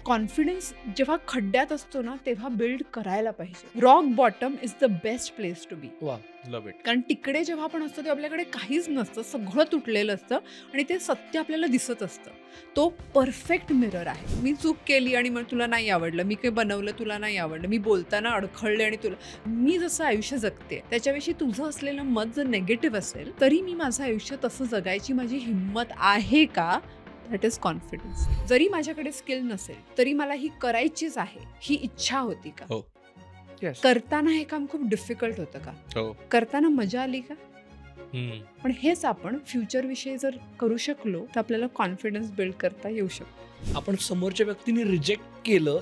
Confidence जेव्हा खड्ड्यात असतो ना तेव्हा बिल्ड करायला पाहिजे. Rock bottom is the best place to be. वा, लव्ह इट. कारण तिकडे जेव्हा आपण असतो तेव्हा आपल्याकडे काहीच नसतं, सगळं तुटलेलं असतं आणि ते सत्य आपल्याला दिसत असतं. तो परफेक्ट मिरर आहे. मी चूक केली आणि मग तुला नाही आवडलं, मी काही बनवलं तुला नाही आवडलं, मी बोलताना अडखळले आणि मी जसं आयुष्य जगते त्याच्याविषयी तुझं असलेलं मत जर नेगेटिव्ह असेल तरी मी माझं आयुष्य तसं जगायची माझी हिंमत आहे का? That is confidence. जरी माझ्याकडे स्किल नसेल तरी मला ही करायचीच आहे, ही इच्छा होती का? हो. Yes. करताना हे काम खूप डिफिकल्ट होतं का? हो. करताना मजा आली का? हम्म. पण हेच आपण फ्युचर विषयी जर करू शकलो तर आपल्याला कॉन्फिडन्स बिल्ड करता येऊ शकतो. आपण समोरच्या व्यक्तीने रिजेक्ट केलं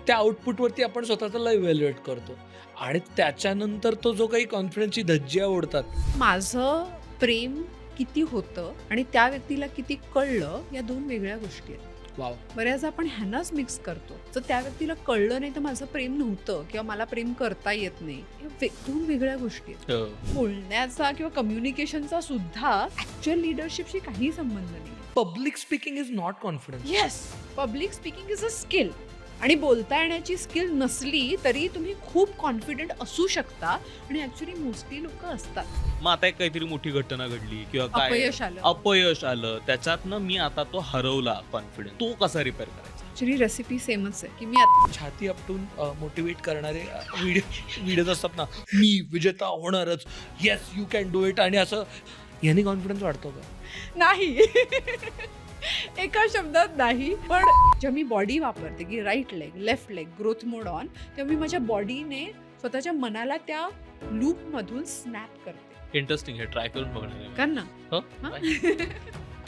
त्या आउटपुटवरती आपण स्वतःला इव्हॅल्युएट करतो आणि त्याच्यानंतर तो जो काही कॉन्फिडन्सची धज्जिया ओढतात. माझं प्रेम किती होतं आणि त्या व्यक्तीला किती कळलं या दोन वेगळ्या गोष्टी आहेत. वाव. बऱ्याचदा आपण ह्यांनाच मिक्स करतो. जर त्या व्यक्तीला कळलं नाही तर माझं प्रेम नव्हतं किंवा मला प्रेम करता येत नाही, दोन वेगळ्या गोष्टी आहेत. बोलण्याचा किंवा कम्युनिकेशनचा सुद्धा ऍक्च्युअल लिडरशिपशी काही संबंध नाही. Public speaking is not confidence. Yes, public speaking is a skill. आणि बोलता येण्याची स्किल नसली तरी तुम्ही खूप कॉन्फिडंट असू शकता आणि ऍक्च्युअली मोस्टली लोक असतात. मग आता एक काहीतरी मोठी घटना घडली किंवा काय अपयश आलं, त्याच्यातनं मी आता तो हरवला कॉन्फिडन्स, तो कसा रिपेअर करायचा? ऍक्च्युअली रेसिपी सेमच आहे की मी आता छाती आपटून मोटिवेट करणारे व्हिडिओज असतात ना, मी विजेता होणारच, yes you can do it, आणि असं याने कॉन्फिडन्स वाढतो का? नाही एका शब्दात नाही. पण जेव्हा मी बॉडी वापरते की right leg left leg growth mode on, तेव्हा मी माझ्या बॉडीने स्वतःच्या मनाला त्या लूप मधून स्नॅप करते. इंटरेस्टिंग, हे ट्राय करून बघणार आहे. कर ना. हो?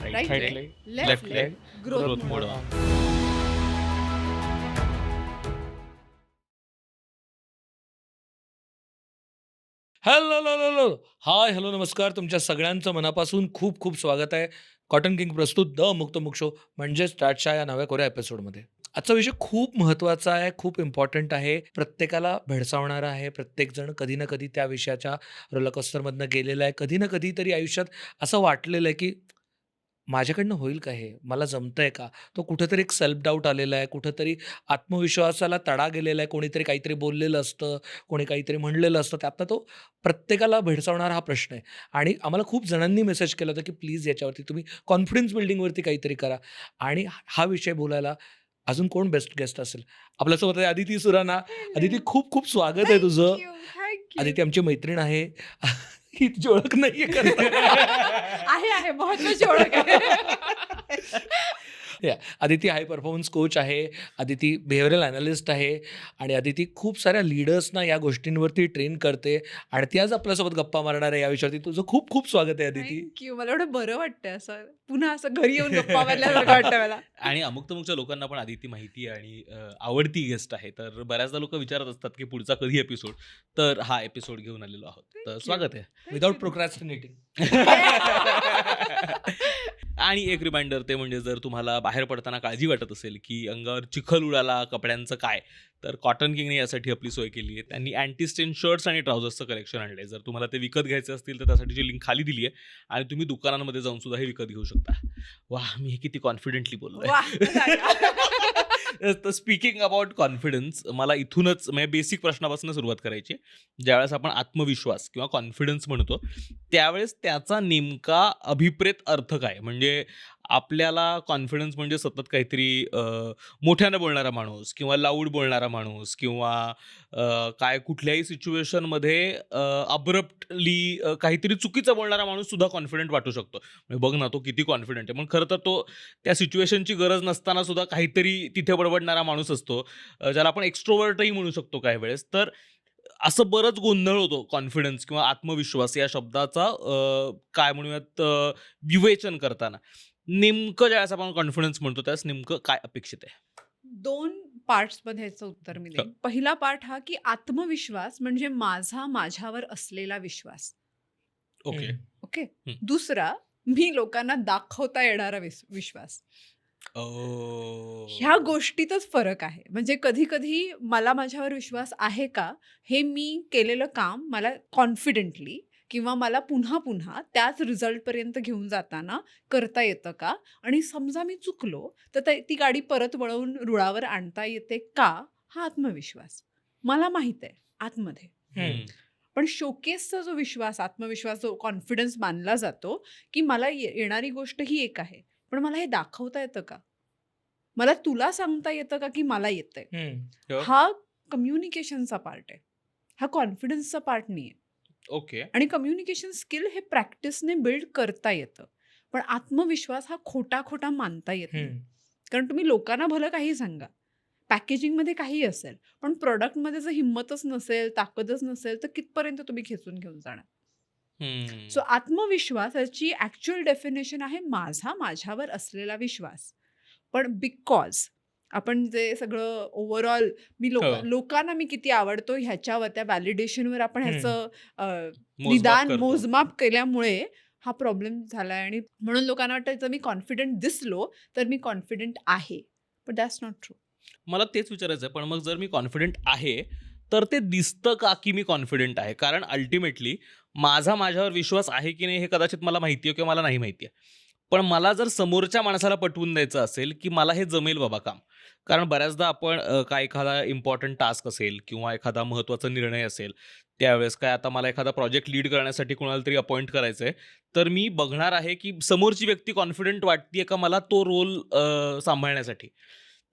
Right Right leg leg, left left leg leg, growth growth mode mode on. on. Hello hi hello नमस्कार, तुमच्या सगळ्यांचं मनापासून खूप खूप स्वागत आहे कॉटन किंग प्रस्तुत द मुक्तमुख शो म्हणजेच स्टार्टच्या या नव्या कोऱ्या एपिसोडमध्ये. आजचा विषय खूप महत्त्वाचा आहे, खूप इम्पॉर्टंट आहे, प्रत्येकाला भेडसावणारा आहे. प्रत्येकजण कधी ना कधी त्या विषयाच्या रोलरकोस्टरमधनं गेलेला आहे. कधी ना कधी तरी आयुष्यात असं वाटलेलं आहे की माझ्याकडनं होईल का, हे मला जमतंय का? तो कुठेतरी एक सेल्फ डाऊट आलेला आहे, कुठेतरी आत्मविश्वासाला तडा गेलेला आहे. कोणीतरी काहीतरी बोललेलं असतं, कोणी काहीतरी म्हणलेलं असतं, त्यातनं तो प्रत्येकाला भेडसावणारा हा प्रश्न आहे. आणि आम्हाला खूप जणांनी मेसेज केला होता की प्लीज याच्यावरती तुम्ही कॉन्फिडन्स बिल्डिंगवरती काहीतरी करा. आणि हा विषय बोलायला अजून कोण बेस्ट गेस्ट असेल? आपल्यासोबत आहे अदिती सुराना. अदिती, खूप खूप स्वागत आहे तुझं. अदिती आमची मैत्रीण आहे. ही तुझी ओळख नाहीये का? आहे महत्वाची ओळख आहे. अदिती हाय परफॉर्मन्स कोच आहे, अदिती बिहेवियरल अनालिस्ट आहे आणि अदिती खूप साऱ्या लीडर्सना या गोष्टींवरती ट्रेन करते आणि ती आज आपल्यासोबत गप्पा मारणार आहे या विषयावरती. तुझं खूप खूप स्वागत आहे अदिती. थँक्यू. मला एवढं बरं वाटतं, असं पुन्हा असं घरी येऊन गप्पा मारल्यासारखं वाटतं मला. आणि अमुकतमुकच्या लोकांना पण आदिती माहिती आहे आणि आवडती गेस्ट आहे, तर बऱ्याचदा लोक विचारत असतात की पुढचा कधी एपिसोड, तर हा एपिसोड घेऊन आलेलो आहोत, तर स्वागत आहे. विदाउट प्रोक्रॅस्टिनेटिंग. आणि एक रिमाइंडर, ते म्हणजे जर तुम्हाला बाहेर पडताना काळजी वाटत असेल की अंगावर चिखल उडाला कपड्यांचं काय, तर कॉटन किंगने यासाठी आपली सोय केली आहे. त्यांनी अँटी स्टेन शर्ट्स आणि ट्राउझर्सचं कलेक्शन आणलं आहे. जर तुम्हाला ते विकत घ्यायचे असतील तर त्यासाठीची लिंक खाली दिली आहे आणि तुम्ही दुकानांमध्ये जाऊन सुद्धा हे विकत घेऊ शकता. वा, मी हे किती कॉन्फिडेंटली बोललोय. तर स्पीकिंग अबाउट कॉन्फिडन्स, मला इथूनच म्हणजे बेसिक प्रश्नापासून सुरुवात करायची. ज्यावेळेस आपण आत्मविश्वास किंवा कॉन्फिडन्स म्हणतो त्यावेळेस त्याचा नेमका अभिप्रेत अर्थ काय? म्हणजे आपल्याला कॉन्फिडन्स म्हणजे सतत काहीतरी मोठ्यानं बोलणारा माणूस किंवा लाऊड बोलणारा माणूस किंवा काय कुठल्याही सिच्युएशनमध्ये अब्रप्टली काहीतरी चुकीचं बोलणारा माणूस सुद्धा कॉन्फिडंट वाटू शकतो. म्हणजे बघ ना, तो किती कॉन्फिडंट आहे. पण खरं तर तो त्या सिच्युएशनची गरज नसताना सुद्धा काहीतरी तिथे बडबडणारा माणूस असतो, ज्याला आपण एक्स्ट्रोवर्टही म्हणू शकतो काही वेळेस. तर असं बरंच गोंधळ होतो कॉन्फिडन्स किंवा आत्मविश्वास या शब्दाचा काय म्हणूयात विवेचन करताना. नेमकं ज्यावेळेस आपण कॉन्फिडन्स म्हणतो त्यावेळेस नेमकं काय अपेक्षित आहे? 2 पार्ट्समध्ये ह्याचं उत्तर मी देईन. पहिला पार्ट हा की आत्मविश्वास म्हणजे माझ्यावर असलेला विश्वास. ओके. दुसरा, मी लोकांना दाखवता येणारा विश्वास. ह्या गोष्टीतच फरक आहे. म्हणजे कधी कधी मला माझ्यावर विश्वास आहे का, हे मी केलेलं काम मला कॉन्फिडेंटली किंवा मला पुन्हा पुन्हा त्याच रिझल्टपर्यंत घेऊन जाताना करता येतं का? आणि समजा मी चुकलो तर ती गाडी परत वळवून रुळावर आणता येते का? हा आत्मविश्वास मला माहित आहे आतमध्ये. हम्म. पण शोकेसचा जो विश्वास, आत्मविश्वास, जो कॉन्फिडन्स मानला जातो की मला येणारी गोष्ट ही एक आहे, पण मला हे दाखवता येतं का? मला तुला सांगता येतं का की मला येतंय? हम्म. हो. हा कम्युनिकेशनचा पार्ट आहे, हा कॉन्फिडन्सचा पार्ट नाही आहे. ओके. आणि कम्युनिकेशन स्किल हे प्रॅक्टिसने बिल्ड करता येतं, पण आत्मविश्वास हा खोटा खोटा मानता येत नाही. कारण तुम्ही लोकांना भलं काही सांगा, पॅकेजिंगमध्ये काही असेल, पण प्रॉडक्टमध्ये जर हिंमतच नसेल, ताकदच नसेल, तर कितपर्यंत तुम्ही खेचून घेऊन जाणार? सो हम्म. आत्मविश्वासाची ॲक्च्युअल डेफिनेशन आहे माझ्यावर असलेला विश्वास. पण बिकॉज आपण जे सगळं ओव्हरऑल मी हो. लोकांना मी किती आवडतो ह्याच्यावर, त्या व्हॅलिडेशनवर आपण ह्याचं मोजमाप निदान करतो. मोजमाप केल्यामुळे हा प्रॉब्लेम झाला आहे. आणि म्हणून लोकांना वाटतं जर मी कॉन्फिडंट दिसलो तर मी कॉन्फिडंट आहे, बट दॅट्स नॉट ट्रू. मला तेच विचारायचं आहे, पण मग जर मी कॉन्फिडंट आहे तर ते दिसतं का की मी कॉन्फिडंट आहे? कारण अल्टिमेटली माझ्यावर विश्वास आहे की नाही हे कदाचित मला माहिती आहे किंवा मला नाही माहिती आहे. पण मला जर समोरच्या माणसाला पटवून द्यायचं असेल की मला हे जमेल बाबा काम, कारण बऱ्याचदा आपण काय एखादा इम्पॉर्टंट टास्क असेल किंवा एखादा महत्त्वाचा निर्णय असेल, त्यावेळेस काय आता मला एखादा प्रोजेक्ट लीड करण्यासाठी कोणाला तरी अपॉइंट करायचं आहे, तर मी बघणार आहे की समोरची व्यक्ती कॉन्फिडंट वाटते का मला तो रोल सांभाळण्यासाठी.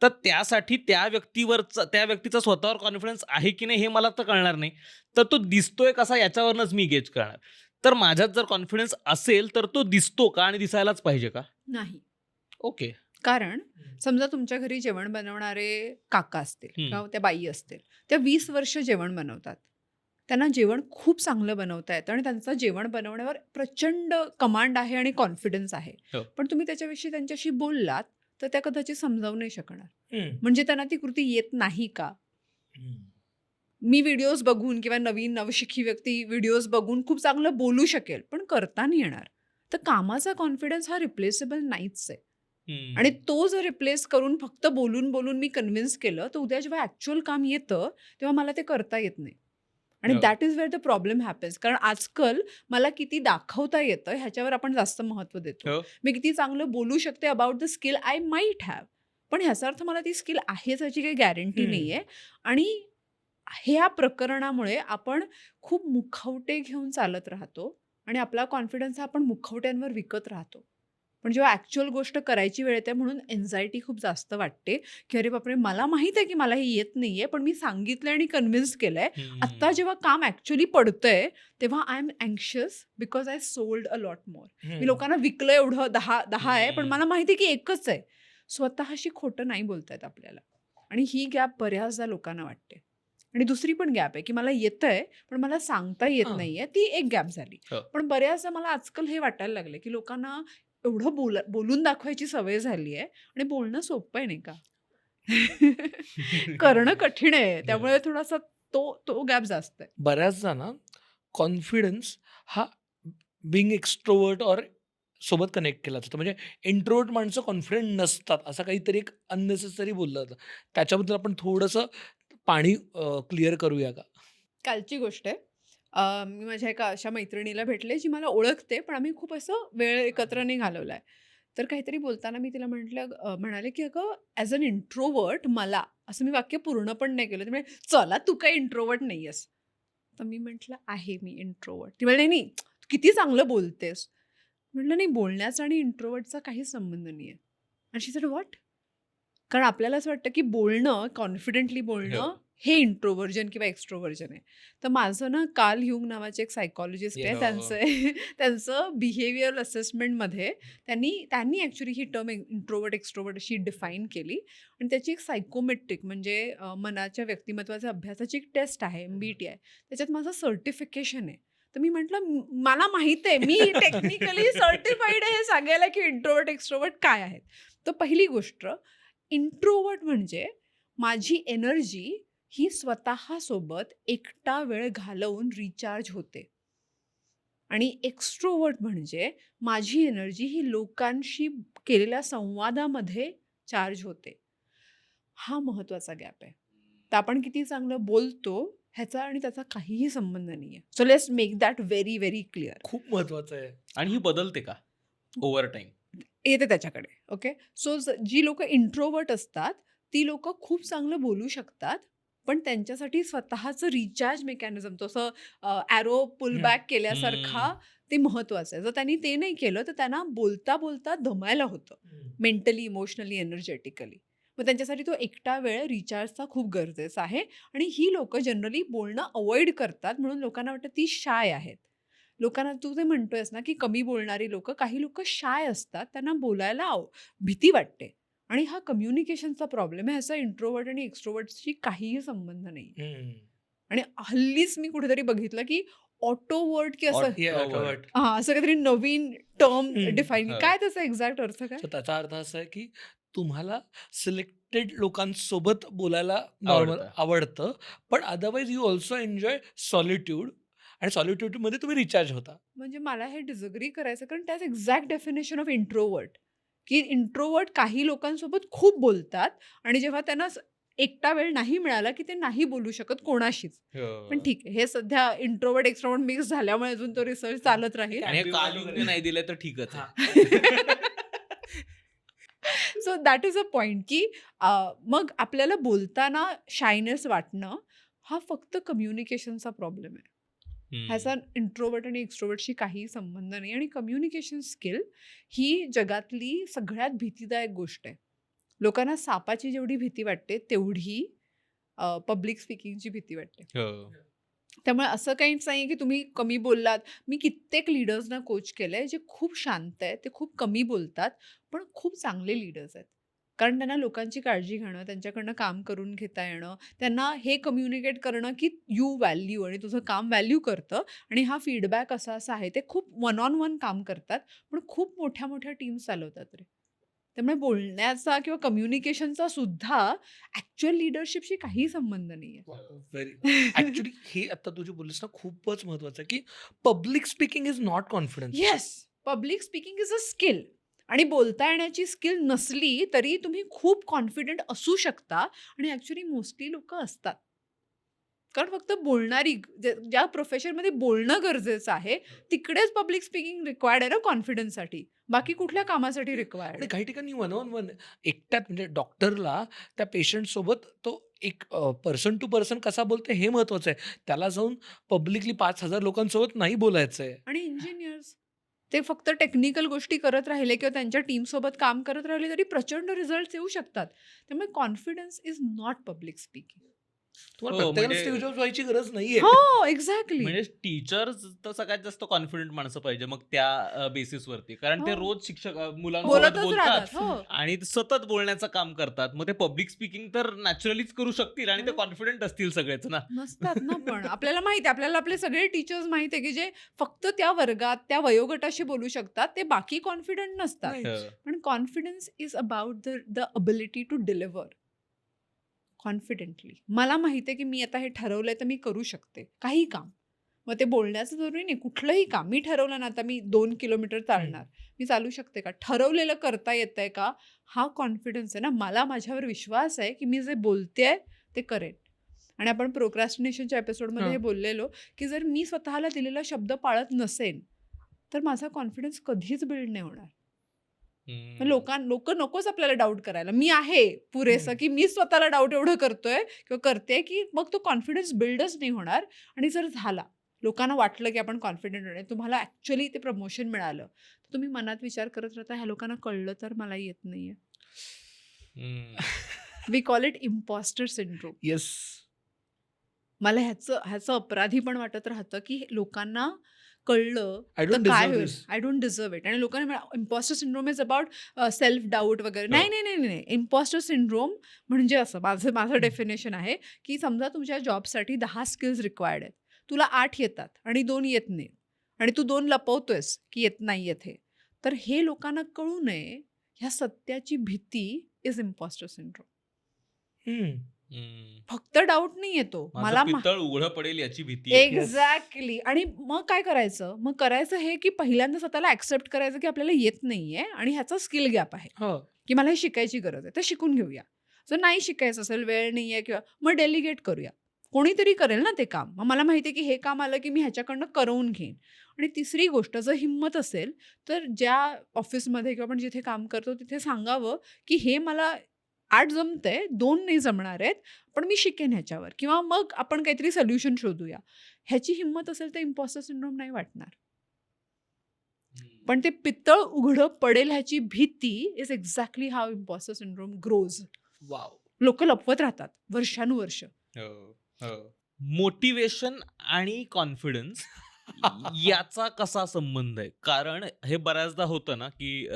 तर त्यासाठी त्या व्यक्तीचा स्वतःवर कॉन्फिडन्स आहे की नाही हे मला तर कळणार नाही. तर तो दिसतोय कसा याच्यावरूनच मी गेज करणार. तर माझ्यात जर कॉन्फिडन्स असेल तर तो दिसतो का आणि दिसायलाच पाहिजे का? नाही. ओके. कारण समजा तुमच्या घरी जेवण बनवणारे काका असतील हम्म. किंवा त्या बाई असतील, त्या 20 वर्ष जेवण बनवतात, त्यांना जेवण खूप चांगलं बनवता येतं आणि त्यांचं जेवण बनवण्यावर प्रचंड कमांड आहे आणि कॉन्फिडन्स आहे. हो. पण तुम्ही त्याच्याविषयी त्यांच्याशी बोललात तर त्या कदाचित समजावू नाही शकणार. हम्म. म्हणजे त्यांना ती कृती येत नाही का? हम्म. मी व्हिडिओज बघून किंवा नवशिकी व्यक्ती व्हिडिओज बघून खूप चांगलं बोलू शकेल, पण करता नाही येणार. तर कामाचा कॉन्फिडन्स हा रिप्लेसेबल नाहीच आहे. हम्म. आणि तो जर रिप्लेस करून फक्त बोलून बोलून मी कन्व्हिन्स केलं, तर उद्या जेव्हा ॲक्च्युअल काम येतं तेव्हा मला ते करता येत नाही. आणि हो. That is where the problem happens. कारण आजकाल मला किती दाखवता येतं ह्याच्यावर आपण जास्त महत्त्व देतो. हो. मी किती चांगलं बोलू शकते about the skill I might have, पण ह्याचा अर्थ मला ती स्किल आहेच ह्याची काही गॅरंटी नाही आहे. आणि ह्या प्रकरणामुळे आपण खूप मुखवटे घेऊन चालत राहतो आणि आपला कॉन्फिडन्स हा आपण मुखवट्यांवर विकत राहतो. पण जेव्हा ॲक्च्युअल गोष्ट करायची वेळ येते म्हणून एन्झायटी खूप जास्त वाटते की अरे बापरे, मला माहीत आहे की मला हे येत नाही आहे, पण मी सांगितलं आणि कन्व्हिन्स केलं आहे. आत्ता हम्म. जेव्हा काम ॲक्च्युअली पडतंय तेव्हा I am anxious because I sold a lot more. मी लोकांना विकलं एवढं 10 आहे, पण मला माहिती आहे की एकच आहे. स्वतःशी खोटं नाही बोलतायत आपल्याला. आणि ही गॅप बऱ्याचदा लोकांना वाटते. आणि दुसरी पण गॅप आहे की मला येतंय पण मला सांगता येत हां. नाहीये, ती एक गॅप झाली. हो. पण बऱ्याचदा मला आजकाल हे वाटायला लागले की लोकांना एवढं बोलून दाखवायची सवय झाली आहे आणि बोलणं सोपं आहे नाही का? करणं कठीण आहे. त्यामुळे थोडासा तो गॅप जास्त आहे. बऱ्याचदा ना कॉन्फिडन्स हा बिंग एक्स्ट्रोवर्ट और सोबत कनेक्ट केला जातो. म्हणजे इंट्रोवर्ट माणसं कॉन्फिडंट नसतात असं काहीतरी एक अननेसेसरी बोललं जातं. त्याच्याबद्दल आपण थोडंसं पाणी क्लिअर करूया का? कालची गोष्ट आहे. मी माझ्या एका अशा मैत्रिणीला भेटले जी मला ओळखते, पण आम्ही खूप असं वेळ एकत्र नाही घालवला आहे. तर काहीतरी बोलताना मी तिला म्हणाले की "अगं, ॲज अन इंट्रोव्हर्ट मला" असं मी वाक्य पूर्ण पण नाही केलं. ती म्हणाली, "चला, तू काही इंट्रोव्हर्ट नाही आहेस." तर मी म्हटलं, "आहे मी इंट्रोव्हर्ट." ती म्हणाली, "नाही, तू किती चांगलं बोलतेस." म्हटलं, "नाही, बोलण्याचा आणि इंट्रोव्हर्टचा काही संबंध नाही आहे." आणि शी सेड, "व्हॉट?" कारण आपल्याला असं वाटतं की बोलणं, कॉन्फिडेंटली हो. बोलणं हे इंट्रोव्हर्जन किंवा एक्स्ट्रोव्हर्जन आहे. तर माझं ना कार्ल युंग नावाचे एक सायकॉलॉजिस्ट आहे, त्यांचं बिहेवियरल असेसमेंटमध्ये त्यांनी ॲक्च्युअली ही टर्म इंट्रोव्हर्ट एक्स्ट्रोव्हर्ट अशी डिफाईन केली. आणि त्याची एक सायकोमेट्रिक म्हणजे मनाच्या व्यक्तिमत्वाच्या अभ्यासाची एक टेस्ट आहे, MBTI. त्याच्यात माझं सर्टिफिकेशन आहे. तर मी म्हटलं, मला माहीत आहे, मी टेक्निकली सर्टिफाईड आहे हे सांगायला की इंट्रोव्हर्ट एक्स्ट्रोव्हर्ट काय आहेत. तर पहिली गोष्ट, इंट्रोव्हर्ट म्हणजे माझी एनर्जी ही स्वतःसोबत एकटा वेळ घालवून रिचार्ज होते. आणि एक्स्ट्रोव्हर्ट म्हणजे माझी एनर्जी ही लोकांशी केलेल्या संवादामध्ये चार्ज होते. हा महत्त्वाचा गॅप आहे. तर आपण किती चांगलं बोलतो ह्याचा आणि त्याचा काहीही संबंध नाहीये. So let's make that very very clear. खूप महत्वाचं आहे. आणि ही बदलते का ओव्हर टाइम? येते त्याच्याकडे. ओके. सो जी लोक इंट्रोवर्ट असतात ती लोक खूप चांगलं बोलू शकतात, पण त्यांच्यासाठी स्वतःचं रिचार्ज मेकॅनिझम तसं ॲरो पुल हम्म. बॅक केल्यासारखा ते महत्वाचं आहे. जर त्यांनी ते नाही केलं तर त्यांना बोलता बोलता दमायला होतं, मेंटली, इमोशनली, एनर्जेटिकली. मग त्यांच्यासाठी तो एकटा वेळ रिचार्जचा खूप गरजेचा आहे. आणि ही लोकं जनरली बोलणं अवॉइड करतात, म्हणून लोकांना वाटतं ती शाय आहेत. लोकांना तू ते म्हणतोयस ना की कमी बोलणारी लोकं, काही लोकं शाय असतात, त्यांना बोलायला भीती वाटते. आणि हा कम्युनिकेशनचा प्रॉब्लेम आहे. ह्याचा इंट्रोवर्ट आणि एक्स्ट्रोवर्टशी काहीही संबंध नाही. हम्म. आणि हल्लीच मी कुठेतरी बघितलं की ऑटोवर्ट की असं Yeah, Introvert. introvert. असं काहीतरी नवीन टर्म डिफाईन. हा. काय त्याचा एक्झॅक्ट अर्थ काय? तर त्याचा अर्थ असा आहे की तुम्हाला सिलेक्टेड लोकांसोबत बोलायला नॉर्मल आवडतं, पण otherwise you also enjoy solitude, आणि सॉलिट्यूडमध्ये तुम्ही रिचार्ज होता. म्हणजे मला हे डिसअग्री करायचं, कारण त्याच एक्झॅक्ट डेफिनेशन ऑफ इंट्रोवर्ट, की इंट्रोवर्ट काही लोकांसोबत खूप बोलतात आणि जेव्हा त्यांना एकटा वेळ नाही मिळाला की ते नाही बोलू शकत कोणाशीच. पण ठीक आहे, हे सध्या इंट्रोवर्ट एक्स्ट्रोवर्ट मिक्स झाल्यामुळे अजून तो रिसर्च चालत राहील. आणि हे कालिंदी नाही दिले तर ठीकच आहे. So that is a point की मग आपल्याला बोलताना शायनेस वाटणं हा फक्त कम्युनिकेशनचा प्रॉब्लेम आहे. ह्याचा इंट्रोवर्ट आणि एक्स्ट्रोवर्टशी काहीही संबंध नाही. आणि कम्युनिकेशन स्किल ही जगातली सगळ्यात भीतीदायक गोष्ट आहे. लोकांना सापाची जेवढी भीती वाटते तेवढी पब्लिक स्पीकिंगची भीती वाटते. त्यामुळे असं काहीच नाही की तुम्ही कमी बोललात. मी कित्येक लीडर्सना कोच केलंय जे खूप शांत आहेत, ते खूप कमी बोलतात, पण खूप चांगले लीडर्स आहेत. कारण त्यांना लोकांची काळजी घेणं, त्यांच्याकडनं काम करून घेता येणं, त्यांना हे कम्युनिकेट करणं की यू व्हॅल्यू आणि तुझं काम व्हॅल्यू करतं आणि हा फीडबॅक असा असा आहे. ते खूप वन ऑन वन काम करतात, पण खूप मोठ्या मोठ्या टीम्स चालवतात रे. त्यामुळे बोलण्याचा किंवा कम्युनिकेशनचा सुद्धा ॲक्च्युअल लीडरशिपशी काही संबंध नाहीये. व्हेरी ऍक्च्युली हे आता तू जे बोललीस ना खूपच महत्वाचं आहे की public speaking is not confidence. Yes, public speaking is a skill. आणि बोलता येण्याची स्किल नसली तरी तुम्ही खूप कॉन्फिडंट असू शकता. आणि ॲक्च्युली मोस्टली लोकं असतात. कारण फक्त बोलणारी ज्या प्रोफेशनमध्ये बोलणं गरजेचं आहे तिकडेच पब्लिक स्पीकिंग रिक्वायर्ड आहे ना कॉन्फिडन्ससाठी. बाकी कुठल्या कामासाठी रिक्वायर्ड आणि आहे? काही ठिकाणी वन ऑन वन एकट्यात, म्हणजे डॉक्टरला त्या पेशंट सोबत तो एक पर्सन टू पर्सन कसा बोलतो हे महत्वाचं आहे. त्याला जाऊन पब्लिकली 5,000 लोकांसोबत नाही बोलायचं आहे. आणि इंजिनियर्स ते फक्त टेक्निकल गोष्टी करत राहिले किंवा त्यांच्या टीमसोबत काम करत राहिले तरी प्रचंड रिझल्ट येऊ शकतात. त्यामुळे confidence is not public speaking. तुम्हाला हो, प्रत्येकाला म्हणजे- स्टेजवर व्हायची गरज नाहीये. हो, एक्झॅक्टली. म्हणजे टीचर्स तर सगळ्यात जास्त कॉन्फिडंट माणसं पाहिजे मग त्या बेसिसवरती, कारण ते हो. रोज शिक्षक मुलांसोबत बोलतच बोलतात राहतात. हो. आणि ते सतत बोलण्याचं काम करतात. मग ते पब्लिक स्पीकिंग तर नॅचरलीच करू शकतील आणि ते हो. कॉन्फिडंट असतील सगळेच ना. नसतात ना. पण आपल्याला माहिती आहे, आपल्याला आपले सगळे टीचर्स माहिती आहे की जे फक्त त्या वर्गात त्या वयोगटाशी बोलू शकतात, ते बाकी कॉन्फिडंट नसतात. नाही. पण confidence is about the ability to deliver confidently. मला माहिती आहे की मी आता हे ठरवलंय तर मी करू शकते काही काम. मग ते बोलण्याचं जरुरी नाही, कुठलंही काम. मी ठरवलं ना आता मी 2 किलोमीटर चालणार, मी चालू शकते का? ठरवलेलं करता येतंय का? हा कॉन्फिडन्स आहे ना. मला माझ्यावर विश्वास आहे की मी जे बोलतेय ते करेन. आणि आपण प्रोक्रॅस्टिनेशनच्या एपिसोडमध्ये हां. हे बोललेलो की जर मी स्वतःला दिलेला शब्द पाळत नसेन तर माझा कॉन्फिडन्स कधीच बिल्ड नाही होणार. लोक नकोच आपल्याला डाऊट करायला. मी आहे पुरेसं की मी स्वतःला डाऊट एवढं करतोय किंवा करते की मग तो कॉन्फिडन्स बिल्डच नाही होणार. आणि जर झाला, लोकांना वाटलं की आपण कॉन्फिडंट होणार, तुम्हाला ॲक्च्युअली ते प्रमोशन मिळालं, तर तुम्ही मनात विचार करत राहता ह्या लोकांना कळलं तर मला येत नाहीये. We call it impostor syndrome. Yes. मला ह्याचं अपराधी पण वाटत राहतं की लोकांना कळलं आय तर डोंट काय डिझर्व होईल, this. I don't deserve it. आणि लोकांना impostor syndrome is about self doubt वगैरे. नाही नाही नाही नाही. इम्पॉस्टर सिंड्रोम म्हणजे असं माझं डेफिनेशन आहे की समजा तुमच्या जॉबसाठी 10 स्किल्स रिक्वायर्ड आहेत, तुला 8 येतात आणि 2 येत नाहीत आणि तू 2 लपवतोयस की येत नाही येत हे, तर हे लोकांना कळू नये ह्या सत्याची भीती इज इम्पॉस्टर सिंड्रोम. फक्त डाऊट नाही येतो मला. पितळ उघडं पडेल याची भीती आहे. एक्झॅक्टली. आणि मग काय करायचं? मग करायचं हे की पहिल्यांदा स्वतःला ऍक्सेप्ट करायचं की आपल्याला येत नाहीये आणि ह्याचा स्किल गॅप आहे हो. की मला हे शिकायची गरज आहे, तर शिकून घेऊया. जर नाही शिकायचं असेल, वेळ नाहीये किंवा मग डेलिगेट करूया. कोणीतरी करेल ना ते काम. मग मला माहिती आहे की हे काम आलं की मी ह्याच्याकडनं करवून घेईन. आणि तिसरी गोष्ट, जर हिंमत असेल तर ज्या ऑफिसमध्ये किंवा आपण जिथे काम करतो तिथे सांगावं की हे मला 8 जमतंय, 2 नाही जमणार आहेत, पण मी शिकेन ह्याच्यावर, किंवा मग आपण काहीतरी सोल्युशन शोधूया. ह्याची हिंमत असेल तर इम्पॉस्टर सिंड्रोम नाही वाटणार. पण ते पितळ उघडं पडेल ह्याची भीती is exactly how impostor syndrome grows. Wow. लोक लपवत राहतात वर्षानुवर्ष. मोटिवेशन आणि कॉन्फिडन्स याचा कसा संबंध आहे? कारण हे बऱ्याचदा होतं ना, की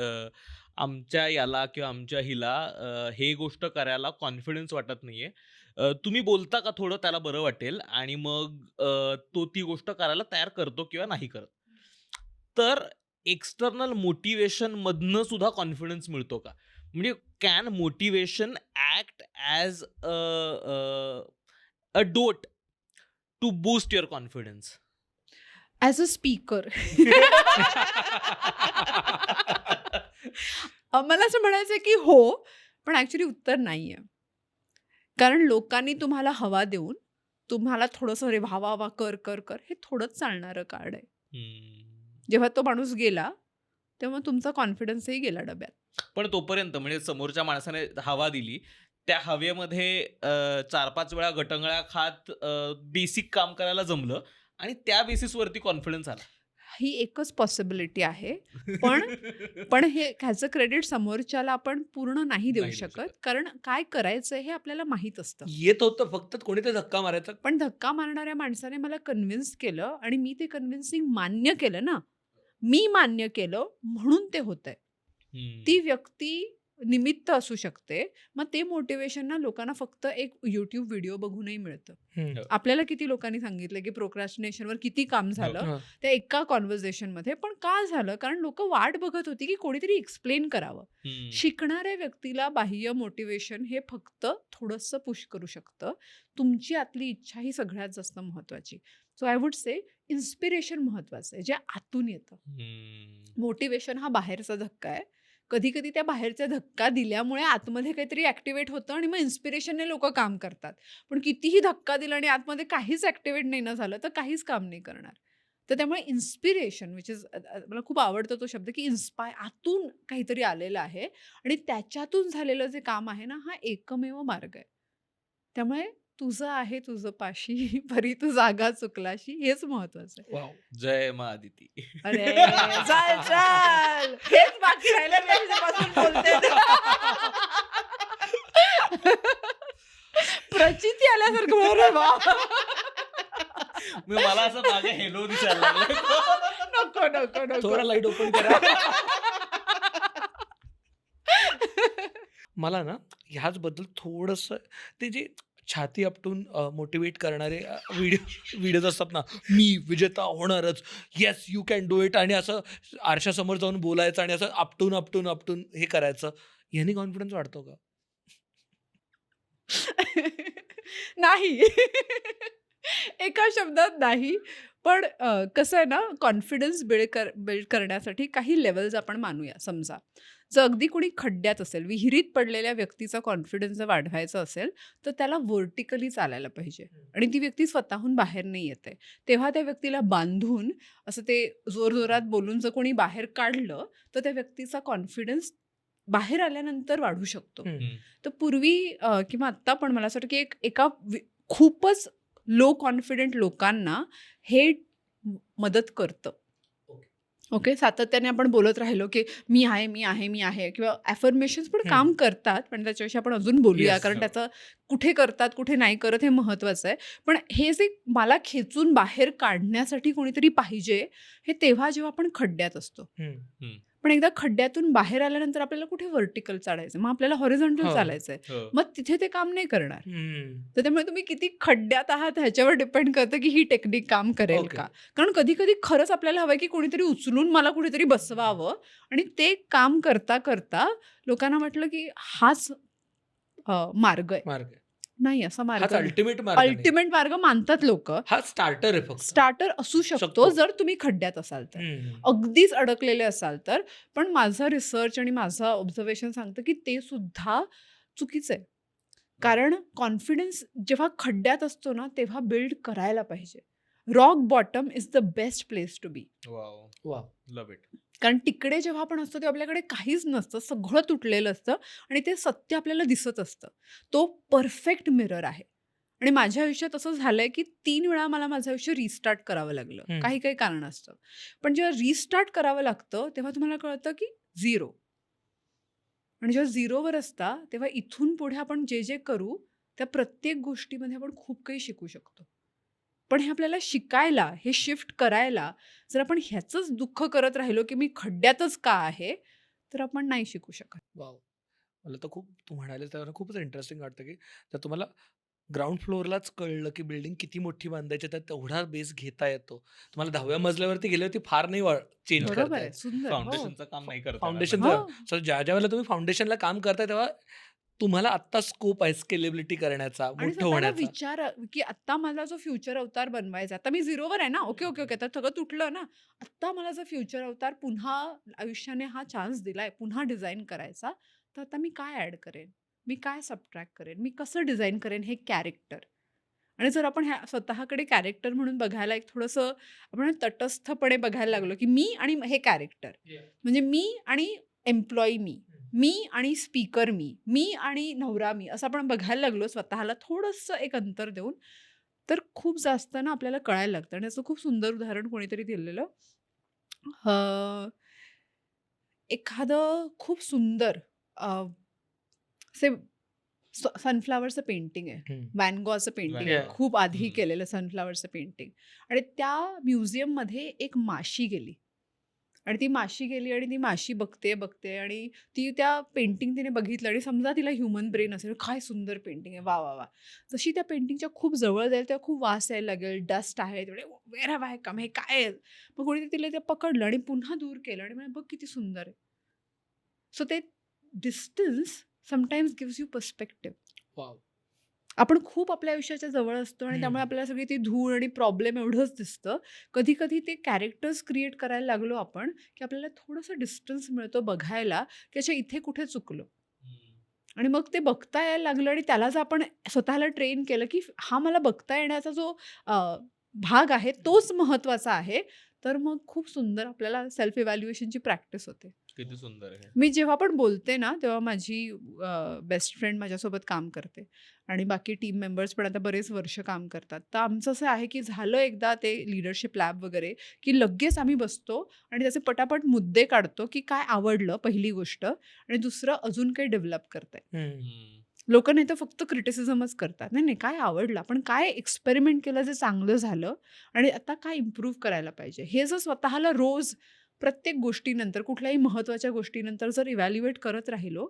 आमच्या याला किंवा आमच्या हिला हे गोष्ट करायला कॉन्फिडन्स वाटत नाहीये. तुम्ही बोलता का थोडं त्याला बरं वाटेल, आणि मग तो ती गोष्ट करायला तयार करतो किंवा नाही करत. तर एक्सटर्नल मोटिवेशन मधनं सुद्धा कॉन्फिडन्स मिळतो का? म्हणजे can motivation act as a dose to boost your confidence? As a speaker मला असं म्हणायचं की हो, पण ॲक्च्युली उत्तर नाही आहे. कारण लोकांनी तुम्हाला हवा देऊन तुम्हाला थोडंसं रे वा वा वा कर कर कर हे थोडंच चालणारं कार्ड आहे. जेव्हा तो माणूस गेला तेव्हा तुमचा कॉन्फिडन्सही गेला डब्यात. पण तोपर्यंत म्हणजे समोरच्या माणसाने हवा दिली, त्या हवेमध्ये 4-5 वेळा गटंगळ्या खात बेसिक काम करायला जमलं, आणि त्या बेसिसवरती कॉन्फिडन्स आला. ही एकच पॉसिबिलिटी आहे. पण हे ह्याचं क्रेडिट समोरच्याला आपण पूर्ण नाही देऊ नाही देऊ शकत. शकत. कारण काय करायचं हे आपल्याला माहीत असतं. येत होतं, फक्त कोणीतरी धक्का मारायचा. पण धक्का मारणाऱ्या माणसाने मला कन्व्हिन्स केलं आणि मी ते कन्व्हिन्सिंग मान्य केलं ना. मी मान्य केलं म्हणून ते होतंय. ती व्यक्ती निमित्त असू शकते. मग ते मोटिवेशन ना लोकांना फक्त एक YouTube व्हिडिओ बघूनही मिळतं. आपल्याला किती लोकांनी सांगितलं की प्रोक्रॅस्टिनेशनवर किती काम झालं हं. त्या एका कॉन्व्हर्सेशनमध्ये. पण का झालं? कारण लोक वाट बघत होती की कोणीतरी एक्सप्लेन करावं. शिकणाऱ्या व्यक्तीला बाह्य मोटिवेशन हे फक्त थोडंसं पुश करू शकतं. तुमची आतली इच्छा ही सगळ्यात जास्त महत्वाची. So I would say inspiration महत्वाचं आहे, जे आतून येतं. मोटिवेशन हा बाहेरचा धक्का आहे. कधी कधी त्या बाहेरचा धक्का दिल्यामुळे आतमध्ये काहीतरी ऍक्टिव्हेट होतं आणि मग इन्स्पिरेशनने लोक काम करतात. पण कितीही धक्का दिला आणि आतमध्ये काहीच ऍक्टिव्हेट नाही ना झालं तर काहीच काम नाही करणार. तर त्यामुळे इन्स्पिरेशन विच इज, मला खूप आवडतो तो शब्द, की आतून काहीतरी आलेलं आहे आणि त्याच्यातून झालेलं जे काम आहे ना, हा एकमेव मार्ग आहे. त्यामुळे तुझं आहे तुझं पाशी परी तू जागा चुकलाशी, हेच महत्वाचं आहे. वाव. जय मा आदिती. अरे चल चल, हेच बाकी राहिलं मी तुझ्यापासून बोलते. प्रचिती आल्यासारखं म्हणून रे वा. मला असं मागे हेलो दिसायला लागलं. नको नको नको. थोडा लाईट ओपन करा. मला ना ह्याचबद्दल थोडंसं ते जे छाती आपटून मोटिवेट करणारे व्हिडिओज असतात ना, मी विजेता होणारच, yes you can do it, आणि असं आरशासमोर जाऊन बोलायचं आणि असं आपटून आपटून आपटून हे करायचं, ह्यानी कॉन्फिडन्स वाढतो का? नाही. एका शब्दात नाही. पण कसं आहे ना, कॉन्फिडन्स बिल्ड करण्यासाठी काही लेवल्स आपण मानूया. समजा जर अगदी कोणी खड्ड्यात असेल, विहिरीत पडलेल्या व्यक्तीचा कॉन्फिडन्स जर वाढवायचा असेल तर त्याला व्हर्टिकली चालायला पाहिजे. आणि ती व्यक्ती स्वतःहून बाहेर नाही येते, तेव्हा त्या व्यक्तीला बांधून असं ते जोरजोरात बोलून जर कोणी बाहेर काढलं तर त्या व्यक्तीचा कॉन्फिडन्स बाहेर आल्यानंतर वाढू शकतो. तर पूर्वी किंवा आत्ता पण मला असं वाटतं की एका खूपच लो कॉन्फिडंट लोकांना हे मदत करतं. ओके, सातत्याने आपण बोलत राहिलो की मी आहे मी आहे मी आहे, किंवा ॲफर्मेशन्स पण काम करतात, पण त्याच्याविषयी आपण अजून बोलूया. कारण त्याचं कुठे करतात कुठे नाही करत हे महत्त्वाचं आहे. पण हे जे मला खेचून बाहेर काढण्यासाठी कोणीतरी पाहिजे, हे तेव्हा जेव्हा आपण खड्ड्यात असतो. पण एकदा खड्ड्यातून बाहेर आल्यानंतर आपल्याला कुठे व्हर्टिकल चालायचं, मग आपल्याला हॉरिझॉन्टल चालायचंय, मग तिथे ते काम नाही करणार. तर त्यामुळे तुम्ही किती खड्ड्यात आहात ह्याच्यावर डिपेंड करतं की ही टेक्निक काम करेल का. कारण कधी कधी खरंच आपल्याला हवंय की कोणीतरी उचलून मला कुठेतरी बसवावं, आणि ते काम करता करता लोकांना वाटलं की हाच मार्ग आहे. नाही, असा मार्ग अल्टिमेट मार्ग मानतात लोक. हा स्टार्टर आहे, फक्त स्टार्टर असू शकतो जर तुम्ही खड्ड्यात असाल तर, अगदीच अडकलेले असाल तर. पण माझा रिसर्च आणि माझं ऑब्झर्वेशन सांगतं की ते सुद्धा चुकीचं आहे. कारण कॉन्फिडन्स जेव्हा खड्ड्यात असतो ना तेव्हा बिल्ड करायला पाहिजे. Rock bottom is the best place to be. Wow, वा लव्ह इट. कारण तिकडे जेव्हा आपण असतो तेव्हा आपल्याकडे काहीच नसतं, सगळं तुटलेलं असतं आणि ते सत्य आपल्याला दिसत असतं. तो परफेक्ट मिरर आहे. आणि माझ्या आयुष्यात असं झालंय की 3 वेळा मला माझं आयुष्य रिस्टार्ट करावं लागलं, हम्म. काही काही कारण असतं. पण जेव्हा रिस्टार्ट करावं लागतं तेव्हा तुम्हाला कळतं की 0. आणि जेव्हा 0वर असता तेव्हा इथून पुढे आपण जे जे करू त्या प्रत्येक गोष्टीमध्ये आपण खूप काही शिकू शकतो. पण हे आपल्याला शिकायला, हे शिफ्ट करायला जर आपण ह्याचंच दुःख करत राहिलो की मी खड्ड्यातच का आहे, तर आपण नाही शिकू शकत. वाव मला तर खूप तू म्हणाले त्यावर खूपच इंटरेस्टिंग वाटतं की जर तुम्हाला ग्राउंड फ्लोअरलाच कळलं की बिल्डिंग किती मोठी बांधायची तर तेवढा बेस घेता येतो. तुम्हाला 10व्या मजल्यावरती गेल्यावरती फार नाही चेंज बरोबर करता आहे, येत. सुंदर. हो. फाउंडेशनचं काम नाही करता येणार फाउंडेशनचं नंतर. हो. सो ज्या वेळेला तुम्ही फाउंडेशनला काम करताय तेव्हा तुम्हाला आत्ता स्कोप आहे स्केलेबिलिटी करण्याचा, आणि मोठं स्वतःला होण्याचा. विचार की आत्ता मला जो फ्युचर अवतार बनवायचा, आता मी 0वर आहे ना, ओके, ओके, ओके. तर सगळं तुटलं ना. आत्ता मला जर फ्युचर अवतार पुन्हा आयुष्याने हा चान्स दिलाय, पुन्हा डिझाइन करायचा, तर आता मी काय ॲड करेन? मी काय सबट्रॅक्ट करेन? मी कसं डिझाइन करेन हे कॅरेक्टर? आणि जर आपण ह्या स्वतःकडे कॅरेक्टर म्हणून बघायला एक थोडंसं आपण तटस्थपणे बघायला लागलो, की मी आणि हे कॅरेक्टर. म्हणजे मी आणि एम्प्लॉयी मी आणि स्पीकर मी आणि नवरा मी असं आपण बघायला लागलो स्वतःला थोडंसं एक अंतर देऊन, तर खूप जास्त ना आपल्याला कळायला लागतं. आणि याचं खूप सुंदर उदाहरण कोणीतरी दिलेलं. अ, एखादं खूप सुंदर असे सनफ्लॉवरचं पेंटिंग आहे. हम्म. व्हॅन गॉचं पेंटिंग आहे. Yeah. खूप आधी हम्म. केलेलं सनफ्लॉवरचं पेंटिंग. आणि त्या म्युझियममध्ये एक माशी गेली. आणि ती माशी गेली आणि ती माशी बघते आणि ती त्या पेंटिंग तिने बघितलं आणि समजा तिला ह्युमन ब्रेन असेल, काय सुंदर पेंटिंग आहे, वा वा वा. जशी त्या पेंटिंगच्या खूप जवळ जाईल तेव्हा खूप वास यायला लागेल, डस्ट आहे तेवढे, वेर हॅव आय कम, हे काय आहे? मग कोणी तिला ते पकडलं आणि पुन्हा दूर केलं आणि म्हणे, बघ किती सुंदर आहे. सो ते distance sometimes gives you perspective. Wow आपण खूप आपल्या आयुष्याच्या जवळ असतो आणि हम्म. त्यामुळे आपल्याला सगळी ती धूळ आणि प्रॉब्लेम एवढंच दिसतं. कधी कधी ते कॅरेक्टर्स क्रिएट करायला लागलो आपण की आपल्याला थोडंसं डिस्टन्स मिळतो बघायला की अच्छा इथे कुठे चुकलो. आणि मग ते बघता यायला लागलं आणि त्याला जर आपण स्वतःला ट्रेन केलं की हा मला बघता येण्याचा जो अ, भाग आहे तोच महत्वाचा आहे, तर मग खूप सुंदर आपल्याला सेल्फ इव्हॅल्युएशनची प्रॅक्टिस होते. किती सुंदर आहे. मी जेव्हा पण बोलते ना तेव्हा माझी बेस्ट फ्रेंड माझ्यासोबत काम करते आणि बाकी टीम मेंबर्स पण आता बरेच वर्ष काम करतात. तर आमचं असं आहे की झालं एकदा ते लीडरशिप लॅब वगैरे की लगेच आम्ही बसतो आणि त्याचे पटापट मुद्दे काढतो की काय आवडलं पहिली गोष्ट आणि दुसरं अजून काही डेव्हलप करताय. हम्म. लोक नाही तर फक्त क्रिटिसिझमच करतात. नाही नाही, काय आवडलं, आपण काय एक्सपेरिमेंट केलं जे चांगलं झालं आणि आता काय इम्प्रूव्ह करायला पाहिजे, हे जर स्वतःला रोज प्रत्येक गोष्टीनंतर कुठल्याही महत्त्वाच्या गोष्टीनंतर जर इव्हॅल्युएट करत राहिलो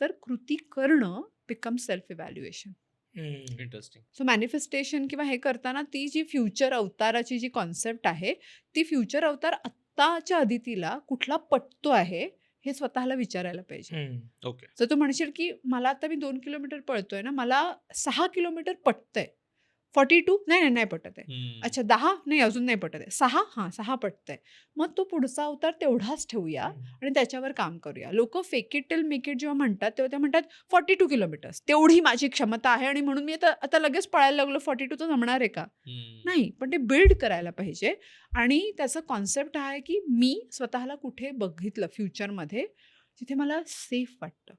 तर कृती करणं बिकम सेल्फ इव्हॅल्युएशन. हम्म. इंटरेस्टिंग. सो मॅनिफेस्टेशन किंवा हे करताना ती जी फ्युचर अवताराची जी कॉन्सेप्ट आहे ती फ्युचर अवतार आत्ताच्या अदितीला कुठला पटतो आहे हे स्वतःला विचारायला पाहिजे. हम्म. ओके. जर तू म्हणशील की मला आता मी 2 किलोमीटर पळतोय ना, मला 6 किलोमीटर पटतंय. 42 नाही, नाही, नाही पटत आहे. अच्छा 10 नाही, अजून नाही पटत आहे. 6 हां, 6 पटतंय. मग तो पुढचा अवतार तेवढाच ठेवूया आणि त्याच्यावर काम करूया. लोकं fake it till make it जेव्हा म्हणतात, तेव्हा ते म्हणतात 42 किलोमीटर्स तेवढी माझी क्षमता आहे आणि म्हणून मी आता आता लगेच पळायला लागलो, 42 तर जमणार आहे का? नाही, पण ते बिल्ड करायला पाहिजे. आणि त्याचा कॉन्सेप्ट हा आहे की मी स्वतःला कुठे बघितलं फ्युचरमध्ये जिथे मला सेफ वाटतं.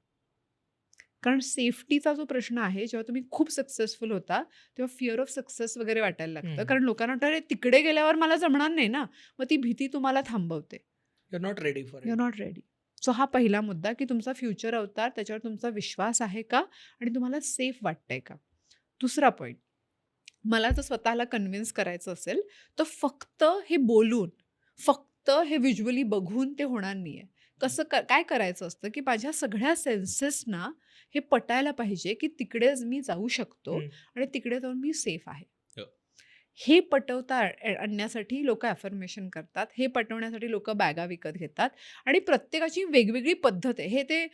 कारण सेफ्टीचा जो प्रश्न आहे, जेव्हा तुम्ही खूप सक्सेसफुल होता तेव्हा फिअर ऑफ सक्सेस वगैरे वाटायला लागतं. हम्म. कारण लोकांना वाटतं अरे तिकडे गेल्यावर मला जमणार नाही ना, मग ती भीती तुम्हाला थांबवते. You are not ready for you are not ready. So हा पहिला मुद्दा की तुमचा फ्युचर अवतार त्याच्यावर तुमचा विश्वास आहे का आणि तुम्हाला सेफ वाटतंय का. दुसरा पॉईंट, मला जर स्वतःला कन्व्हिन्स करायचं असेल तर फक्त हे बोलून, फक्त हे व्हिज्युअली बघून ते होणार नाहीये. कसं काय करायचं असतं की माझ्या सगळ्या सेन्सेसना हे पटायला पाहिजे की तिकडेच मी जाऊ शकतो आणि तिकडे जाऊन मी सेफ आहे. हो. हे पटवता आणण्यासाठी लोक अफर्मेशन करतात, हे पटवण्यासाठी लोक बॅगा विकत घेतात आणि प्रत्येकाची वेगवेगळी पद्धत आहे. हे ते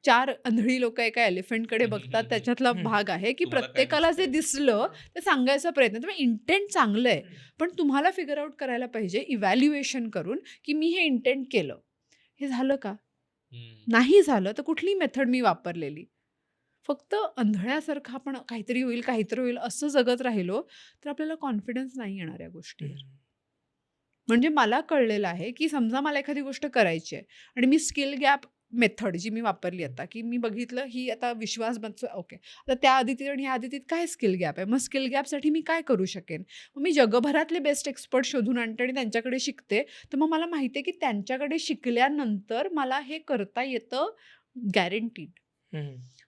4 आंधळी लोक एका एलिफंटकडे बघतात त्याच्यातला भाग आहे की तुम्हाला काय प्रत्येकाला जे दिसतंय? दिसलं ते सांगायचा प्रयत्न. तुम्ही इंटेंट चांगलं आहे, पण तुम्हाला फिगर आउट करायला पाहिजे इव्हॅल्युएशन करून की मी हे इंटेंट केलं, हे झालं का? नाही झालं तर कुठली मेथड मी वापरलेली. फक्त अंधळ्यासारखं आपण काहीतरी होईल असं जगत राहिलो तर आपल्याला कॉन्फिडन्स नाही येणार या गोष्टीवर. म्हणजे मला कळलेलं आहे की समजा मला एखादी गोष्ट करायची आहे आणि मी स्किल गॅप मेथड जी मी वापरली आता, की मी बघितलं ही आता विश्वास बनतो ओके, आता त्या आदितीत आणि ह्या आदितीत काय स्किल गॅप आहे, मग स्किल गॅपसाठी मी काय करू शकेन, मग मी जगभरातले बेस्ट एक्सपर्ट शोधून आणते आणि त्यांच्याकडे शिकते. तर मग मला माहिती आहे की त्यांच्याकडे शिकल्यानंतर मला हे करता येतं गॅरंटीड.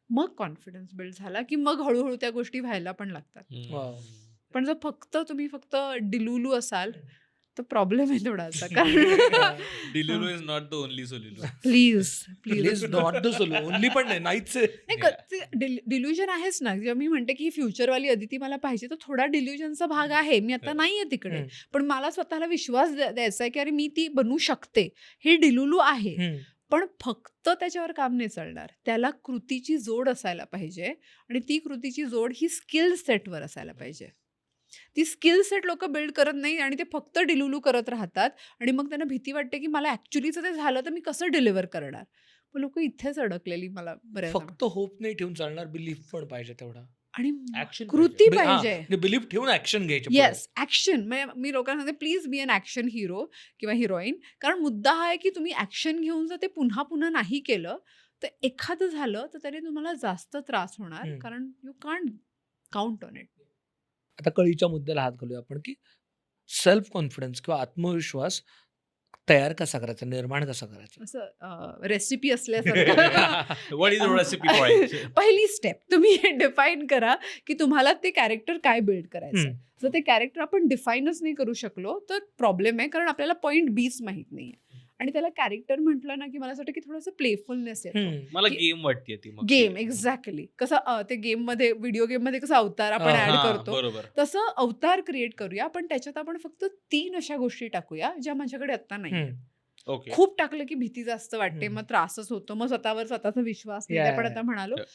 मग कॉन्फिडन्स बिल्ड झाला की मग हळूहळू त्या गोष्टी व्हायला पण लागतात. वाव. पण जर तुम्ही फक्त डिलुलू असाल तर प्रॉब्लेम आहे थोडासा. कारण delulu is not the only solution. Please please not the only पण नाही, नाहीच आहे. नाही, डिल्युजन आहेच ना. जेव्हा मी म्हणते की फ्युचरवाली अदिती मला पाहिजे, तर थोडा डिल्युजनचा भाग आहे. मी आता नाहीये तिकडे, हम्म. पण मला स्वतःला विश्वास द्यायचा आहे की अरे मी ती बनू शकते. हे डिलुलू आहे, पण फक्त त्याच्यावर काम नाही चालणार. त्याला कृतीची जोड असायला पाहिजे आणि ती कृतीची जोड ही स्किल सेटवर असायला पाहिजे. ती स्किल सेट लोक बिल्ड करत नाही आणि ते फक्त डिलुलू करत राहतात आणि मग त्यांना भीती वाटते की मला ऍक्च्युलीचं ते झालं तर मी कसं डिलिव्हर करणार. मग लोक इथेच अडकलेली मला बऱ्याच फक्त होप नाही ठेवून चालणार, बिलीफ पण पाहिजे तेवढा. आणि Action कृती पाहिजे. बिलीफ ठेवून ऍक्शन घ्यायची. Yes, action. मी लोकांना सांगते please be an action hero किंवा हिरोईन. कारण मुद्दा हा आहे की तुम्ही ऍक्शन घेऊन जर ते पुन्हा पुन्हा नाही केलं तर एखादं झालं तर त्याने तुम्हाला जास्त त्रास होणार. हम्म. कारण you can't count on it. आता कळीच्या मुद्द्याला हात घालूया आपण की सेल्फ कॉन्फिडन्स किंवा आत्मविश्वास तयार कसा करायचा, निर्माण कसा करायचा. असं रेसिपी असल्यासारखं. What is recipe point? पहिली स्टेप तुम्ही हे डिफाईन करा की तुम्हाला ते कॅरेक्टर काय बिल्ड करायचं. जर ते कॅरेक्टर आपण डिफाईनच नाही करू शकलो तर प्रॉब्लेम आहे, कारण आपल्याला पॉईंट बीच माहित नाहीये. आणि त्याला कॅरेक्टर म्हटलं ना की मला असं वाटतं की थोडंसं प्लेफुलनेस येतो. मला की- गेम वाटते ती मग. गेम एक्झॅक्टली कसं ते गेम मध्ये, व्हिडिओ गेम मध्ये कसं अवतार आपण ऍड हा, करतो, बरोबर. तसं अवतार क्रिएट करूया. पण त्याच्यात आपण फक्त 3 अशा गोष्टी टाकूया ज्या माझ्याकडे आता नाही. ओके. खूप टाकलं की भीती जास्त वाटते, हम्म. मग त्रासच होतो, मग स्वतःचा विश्वास नाही. Yeah, आपण yeah, आता म्हणालो Yeah.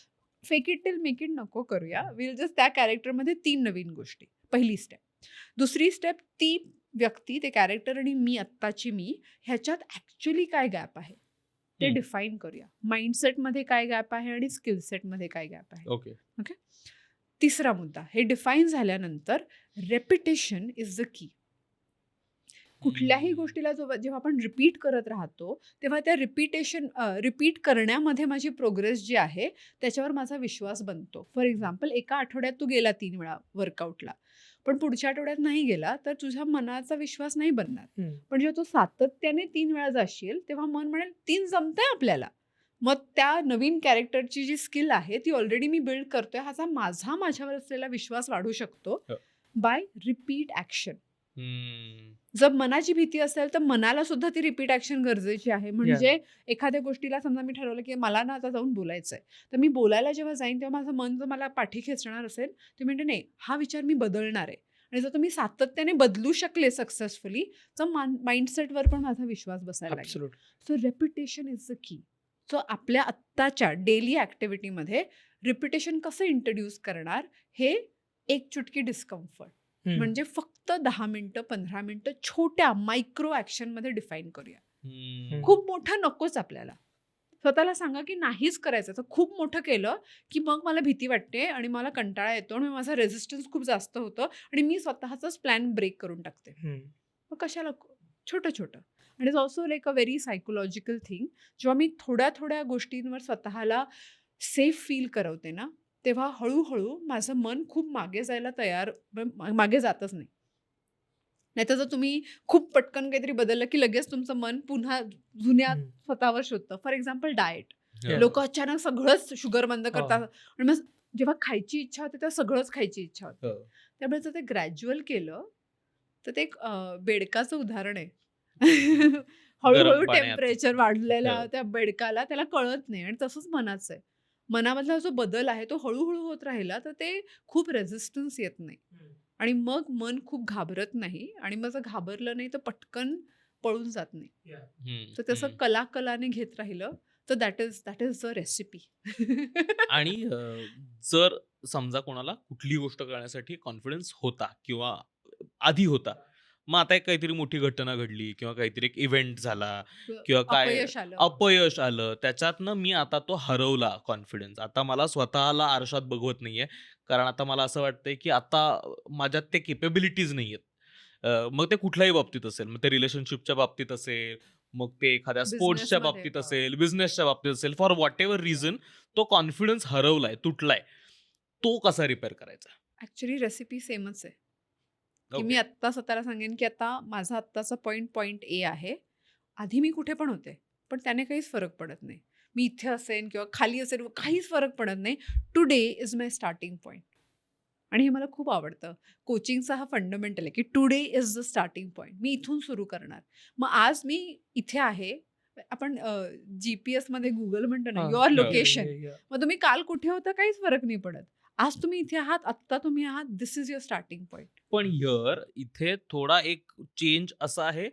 Fake it till make it नको करूया. विल जस्ट त्या कॅरेक्टरमध्ये 3 नवीन गोष्टी. पहिली स्टेप. दुसरी स्टेप, ती व्यक्ती, ते कॅरेक्टर आणि मी, आत्ताची मी, ह्याच्यात ऍक्च्युली काय गॅप आहे ते हम्म. डिफाईन करूया. माइंडसेटमध्ये काय गॅप आहे आणि स्किल सेटमध्ये काय गॅप आहे. ओके. तिसरा मुद्दा, हे डिफाईन झाल्यानंतर रेपिटेशन इज द की. कुठल्याही गोष्टीला जेव्हा आपण रिपीट करत राहतो तेव्हा त्या रिपीट करण्यामध्ये माझी प्रोग्रेस जी आहे त्याच्यावर माझा विश्वास बनतो. फॉर एक्झाम्पल, एका आठवड्यात तू गेला 3 वेळा वर्कआउटला, पण पुढच्या आठवड्यात नाही गेला तर तुझ्या मनाचा विश्वास नाही बनणार. पण जेव्हा तू सातत्याने 3 वेळा जाशील तेव्हा मन म्हणेल 3 जमतंय आपल्याला. मग त्या नवीन कॅरेक्टरची जी स्किल आहे ती ऑलरेडी मी बिल्ड करतोय, माझ्यावर असलेला विश्वास वाढू शकतो बाय रिपीट ॲक्शन. जर मनाची भीती असेल तर मनाला सुद्धा ती रिपीट ॲक्शन गरजेची आहे. म्हणजे एखाद्या गोष्टीला समजा मी ठरवलं की मला ना आता जाऊन बोलायचंय, तर मी बोलायला जेव्हा जाईन तेव्हा माझं मन जर मला पाठी खेचणार असेल ते म्हणते नाही, हा विचार मी बदलणार आहे. आणि जर तुम्ही सातत्याने बदलू शकले सक्सेसफुली तर माइंडसेटवर पण माझा विश्वास बसायला लागेल. Absolute. So repetition is the key. So आपल्या आत्ताच्या डेली ॲक्टिव्हिटीमध्ये रिपिटेशन कसं इंट्रोड्यूस करणार, हे एक चुटकी डिस्कम्फर्ट म्हणजे फक्त 10 मिनिटं 15 मिनिटं छोट्या मायक्रो ॲक्शनमध्ये डिफाईन करूया. खूप मोठं नकोच आपल्याला. स्वतःला सांगा की नाहीच करायचं. तर खूप मोठं केलं की मग मला भीती वाटते आणि मला कंटाळा येतो आणि माझा रेझिस्टन्स खूप जास्त होतं आणि मी स्वतःचाच प्लॅन ब्रेक करून टाकते. मग कशाला छोटं छोटं. आणि it's also like a very psychological thing. जेव्हा मी थोड्या थोड्या गोष्टींवर स्वतःला सेफ फील करवते ना, तेव्हा हळूहळू माझं मन खूप मागे जायला मागे जातच नाही. नाहीतर जर तुम्ही खूप पटकन काहीतरी बदललं की लगेच तुमचं मन पुन्हा जुन्या स्वतःवर शोधतं. For example diet. लोक अचानक सगळंच शुगर बंद करतात आणि मग जेव्हा खायची इच्छा होते तेव्हा सगळंच खायची इच्छा होते. त्यामुळे जर ते ग्रॅज्युअल केलं तर ते एक बेडकाचं उदाहरण आहे. हळूहळू टेम्परेचर वाढलेल्या त्या बेडकाला त्याला कळत नाही. आणि तसंच मनाचं आहे. मनामधला जो बदल आहे तो हळूहळू होत राहिला तर ते खूप रेझिस्टन्स येत नाही आणि मग मन खूप घाबरत नाही आणि मग जर घाबरलं नाही तर पटकन पळून जात नाही. तर तसं कलाने घेत राहिलं तर दॅट इज द रेसिपी. आणि जर समजा कोणाला कुठली गोष्ट करण्यासाठी कॉन्फिडन्स होता किंवा आधी होता, मग आता एक काहीतरी मोठी घटना घडली किंवा काहीतरी एक इव्हेंट झाला किंवा काय अपयश आलं. अपयश आलं, त्याच्यातनं मी आता तो हरवला कॉन्फिडन्स. आता मला स्वतःला आरशात बघवत नाहीये. कारण आता मला असं वाटतंय, की आता माझ्यात ते केपेबिलिटीज नाहीयेत. मग ते कुठल्याही बाबतीत असेल. मग ते रिलेशनशिपच्या बाबतीत असेल, मग ते एखाद्या स्पोर्ट्सच्या बिझनेसमध्ये. बाबतीत असेल, बिझनेसच्या बाबतीत असेल, फॉर व्हॉटेव्हर रिझन तो कॉन्फिडन्स हरवलाय, तुटलाय. तो कसा रिपेअर करायचा? ॲक्च्युअली रेसिपी सेमच आहे. की मी ओके. आत्ता स्वतःला सांगेन, की आता माझा आत्ताचा पॉइंट ए आहे. आधी मी कुठे पण होते. पण त्याने काहीच फरक पडत नाही. मी इथे असेन किंवा खाली असेन, काहीच फरक पडत नाही. Today is my starting point. आणि हे मला खूप आवडतं. कोचिंगचा हा फंडामेंटल आहे, की today is the starting point. मी इथून सुरू करणार. मग आज मी इथे आहे. आपण जी-पी-एसमध्ये Google म्हणतो ना, हां. युअर हो. लोकेशन. मग तुम्ही काल कुठे होता काहीच फरक नाही पडत. आज तुम्ही इथे आहात, आत्ता तुम्ही आहात. This is your starting point. पण इथे थोडा एक चेंज असा आहे,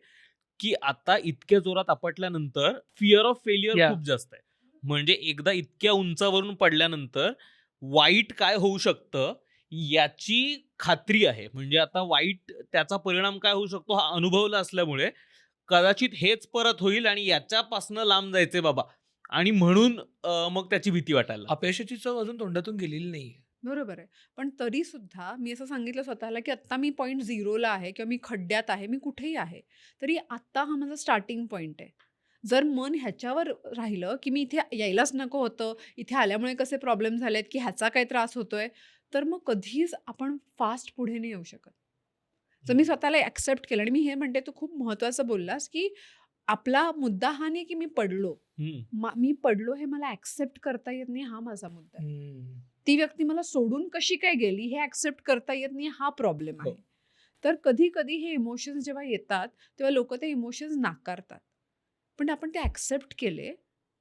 की आता इतक्या जोरात आपटल्यानंतर फिअर ऑफ फेल्युअर या. खूप जास्त आहे. म्हणजे एकदा इतक्या उंचावरून पडल्यानंतर वाईट काय होऊ शकतं याची खात्री आहे. म्हणजे आता वाईट त्याचा परिणाम काय होऊ शकतो हा अनुभवला असल्यामुळे कदाचित हेच परत होईल आणि याच्यापासनं लांब जायचंय बाबा आणि म्हणून मग त्याची भीती वाटायला लागते. अपयशाची चव अजून तोंडातून गेलेली नाहीये. बरोबर आहे. पण तरीसुद्धा मी असं सांगितलं स्वतःला, की आत्ता मी पॉइंट 0ला आहे किंवा मी खड्ड्यात आहे, मी कुठेही आहे. तरी आत्ता हा माझा स्टार्टिंग पॉइंट आहे. जर मन ह्याच्यावर राहिलं, की मी इथे यायलाच नको होतं, इथे आल्यामुळे कसे प्रॉब्लेम झालेत, की ह्याचा काही त्रास होतोय, तर मग कधीच आपण फास्ट पुढे नाही येऊ शकत. जर मी स्वतःला ॲक्सेप्ट केलं आणि मी हे म्हणते, तू खूप महत्त्वाचं बोललास, की आपला मुद्दा हा नाही, की मी पडलो. हम्म. मी पडलो हे मला ॲक्सेप्ट करता येत नाही, हा माझा मुद्दा आहे. हम्म. ती व्यक्ती मला सोडून कशी काय गेली हे ॲक्सेप्ट करता येत नाही, हा प्रॉब्लेम हो. आहे. तर कधी-कधी हे इमोशन्स जेव्हा येतात, तेव्हा लोकं ते इमोशन्स नाकारतात. पण आपण ते ॲक्सेप्ट केले,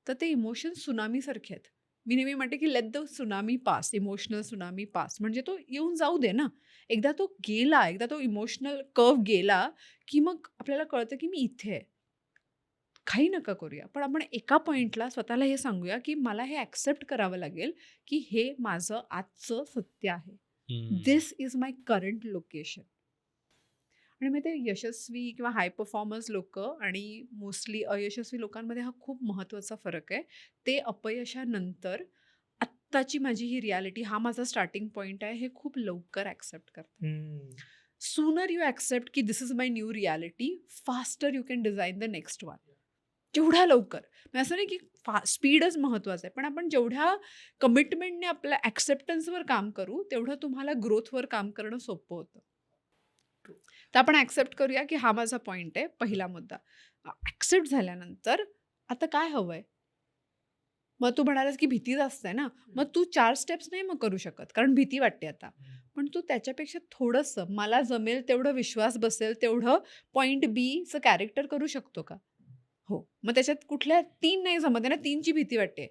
तर ते इमोशन्स सुनामीसारखे आहेत. मी नेहमी म्हणते, की let the tsunami pass, emotional tsunami pass. म्हणजे तो येऊन जाऊ दे ना. एकदा तो गेला, एकदा तो इमोशनल कर्व्ह गेला, की मग आपल्याला कळतं, की मी इथे आहे. काही नका करूया. पण आपण एका पॉइंटला स्वतःला हे सांगूया, की मला हे ॲक्सेप्ट करावं लागेल, की हे माझं आजचं सत्य आहे. हम्म. This is my current location. आणि मग ते यशस्वी किंवा हाय परफॉर्मन्स लोकं आणि मोस्टली अयशस्वी लोकांमध्ये हा खूप महत्त्वाचा फरक आहे. ते अपयशानंतर आत्ताची माझी ही रिॲलिटी, हा माझा स्टार्टिंग पॉइंट आहे, हे खूप लवकर ॲक्सेप्ट करतात. हम्म. सूनर यू ॲक्सेप्ट की this is my new reality, faster you can design the next one. जेवढ्या लवकर. म्हणजे असं नाही की स्पीडच महत्त्वाचं आहे. पण आपण जेवढ्या कमिटमेंटने आपल्या ॲक्सेप्टन्सवर काम करू, तेवढं तुम्हाला ग्रोथवर काम करणं सोपं होतं. तर आपण ॲक्सेप्ट करूया, की हा माझा पॉइंट आहे, पहिला मुद्दा. ॲक्सेप्ट झाल्यानंतर आता काय हवंय? मग तू म्हणालास, की भीती जास्त आहे ना, मग तू 4 स्टेप्स नाही मग करू शकत, कारण भीती वाटते आता. पण तू त्याच्यापेक्षा थोडंसं मला जमेल तेवढं, विश्वास बसेल तेवढं पॉइंट बीचं कॅरेक्टर करू शकतो का? हो. मग त्याच्यात कुठल्या 3 नाही जमत आहे ना, 3ची भीती वाटते.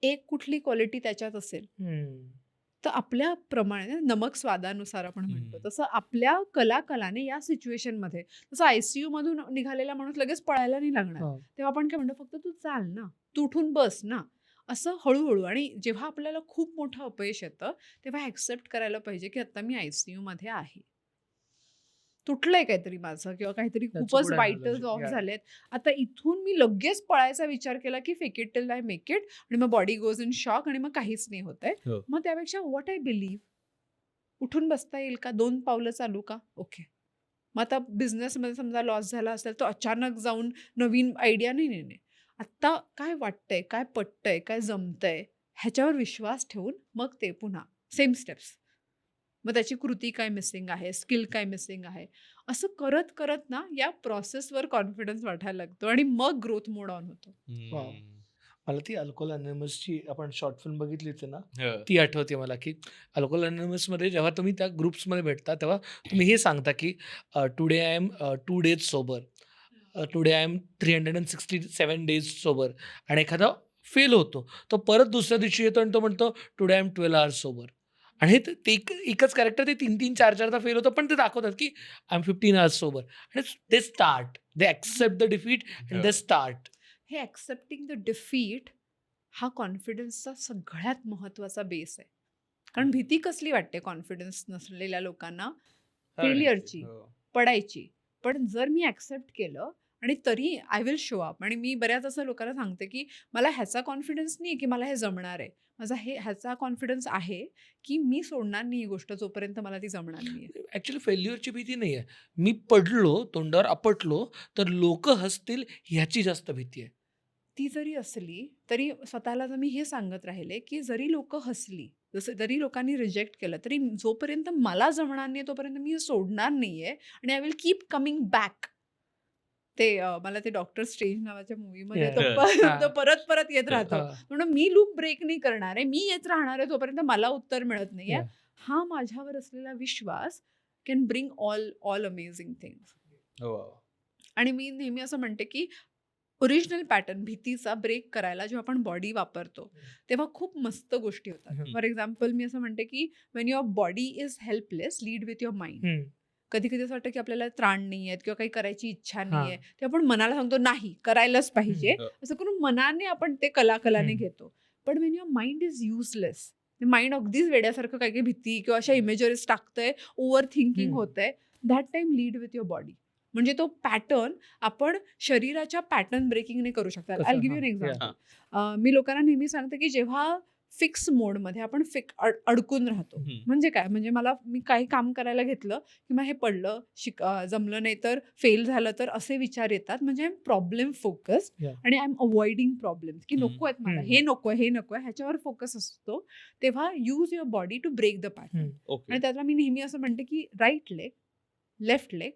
एक कुठली क्वालिटी त्याच्यात असेल. हम्म. तर आपल्याप्रमाणे नमक स्वादानुसार आपण म्हणतो. हम्म. तसं आपल्या कलाने या सिच्युएशनमध्ये, जसं आय-सी-यूमधून निघालेला माणूस लगेच पळायला नाही लागणार. हो. तेव्हा आपण काय म्हणतो, फक्त तू चाल ना, तू उठून बस ना. असं हळू आणि जेव्हा आपल्याला खूप मोठं अपयश येतं, तेव्हा ॲक्सेप्ट करायला पाहिजे, की आता मी आय-सी-यूमध्ये आहे. तुटलंय काहीतरी माझं किंवा काहीतरी त्याचं खूपच पुढे वाईटच analogy. Of Yeah. झालेत. आता इथून मी लगेच पळायचा विचार केला, की fake it till I make it आणि मग बॉडी गोज इन शॉक आणि मग काहीच नाही होतंय. हो. मग त्यापेक्षा व्हॉट आय बिलीव्ह, उठून बसता येईल का? 2 पावलं चालू का? ओके. मग आता बिझनेसमध्ये समजा लॉस झाला असेल, तर अचानक जाऊन नवीन आयडिया नाही. आत्ता काय वाटतंय, काय पटतंय, काय जमतंय, ह्याच्यावर विश्वास ठेवून मग ते पुन्हा सेम स्टेप्स. मग त्याची कृती काय मिसिंग आहे, स्किल काय मिसिंग आहे. असं करत ना या प्रोसेसवर कॉन्फिडन्स वाटायला लागतो आणि मग ग्रोथ मोड ऑन होतो. वाव. मला ती अल्कोहोल अनोनिमसची आपण शॉर्ट फिल्म बघितली होती ना, हं. ती आठवते मला, की अल्कोहोल अनोनिमसमध्ये जेव्हा तुम्ही त्या ग्रुप्समध्ये भेटता, तेव्हा तुम्ही हे सांगता, की today I am 2 days sober, today I am 367 days sober आणि एखादा फेल होतो. तो परत दुसऱ्या दिवशी येतो आणि तो म्हणतो, today I am 12 hours sober. आणि हे ते एकच कॅरेक्टर ते 3-3, 4-4दा फेल होतं, पण ते दाखवतात, की आय एम 15 आवर्स सोबर आणि they start. They accept the defeat and they start. हे ॲक्सेप्टिंग द डिफीट हा कॉन्फिडन्सचा सगळ्यात महत्त्वाचा बेस आहे. कारण भीती कसली वाटते कॉन्फिडन्स नसलेल्या लोकांना? फेलियरची, हो. पडायची. पण जर मी ॲक्सेप्ट केलं आणि तरी आय विल शो अप. आणि मी बऱ्याच असं लोकांना सांगते की मला ह्याचा कॉन्फिडन्स नाही की मला हे जमणार आहे. माझा ह्याचा कॉन्फिडन्स आहे की मी सोडणार नाही ही गोष्ट जोपर्यंत मला ती जमणार नाही. ॲक्च्युली फेल्युअरची भीती नाही आहे. मी पडलो, तोंडावर आपटलो, तर लोकं हसतील ह्याची जास्त भीती आहे. ती जरी असली तरी स्वतःला जर मी हे सांगत राहिले की जरी लोकं हसली, जरी लोकांनी रिजेक्ट केलं, तरी जोपर्यंत मला जमणार नाही तोपर्यंत मी हे सोडणार नाहीये आणि I will keep coming back. मला ते डॉक्टर स्ट्रेंज नावाच्या मूव्हीमध्ये तो हां. तो परत येत राहतो. हां. म्हणून मी लूप ब्रेक नाही करणार आहे. मी येत राहणार आहे जोपर्यंत मला उत्तर मिळत नाहीये. Yeah. हा माझ्यावर असलेला विश्वास can bring all amazing things. आणि मी नेहमी असं म्हणते की ओरिजिनल पॅटर्न भीतीचा ब्रेक करायला जेव्हा आपण बॉडी वापरतो तेव्हा खूप मस्त गोष्टी होतात. हम्म. फॉर एक्झाम्पल मी असं म्हणते की Wien your body is helpless lead with your mind. हं. कधी कधी असं वाटतं की आपल्याला त्राण नाही आहेत किंवा काही करायची इच्छा नाही आहे, हां. ते आपण मनाला सांगतो नाही करायलाच पाहिजे. हम्म. असं करून मनाने आपण ते कलाने हम्म. घेतो. पण Wien your mind is useless, mind अगदीच वेड्यासारखं काही काही भीती किंवा अशा इमेजरीज टाकतंय, ओव्हर थिंकिंग हम्म. होतंय, that time lead with your body. म्हणजे तो पॅटर्न आपण शरीराच्या पॅटर्न ब्रेकिंगने करू शकतो. कसं? आय गिव्ह यू हां. An Yeah. एक्झाम्पल. मी लोकांना नेहमी सांगते की जेव्हा फिक्स मोडमध्ये आपण अडकून राहतो, म्हणजे काय, म्हणजे मी काही काम करायला घेतलं की मग हे पडलं, जमलं नाही तर, फेल झालं तर, असे विचार येतात. म्हणजे I am problem focused Yeah. आणि आय एम अवॉइडिंग प्रॉब्लेम्स की हम्म. नको आहेत मला, हम्म. हे नको आहे, ह्याच्यावर फोकस असतो. तेव्हा use your body to break the pattern. हं. ओके. आणि त्यातला मी नेहमी असं म्हणते की right leg, left leg,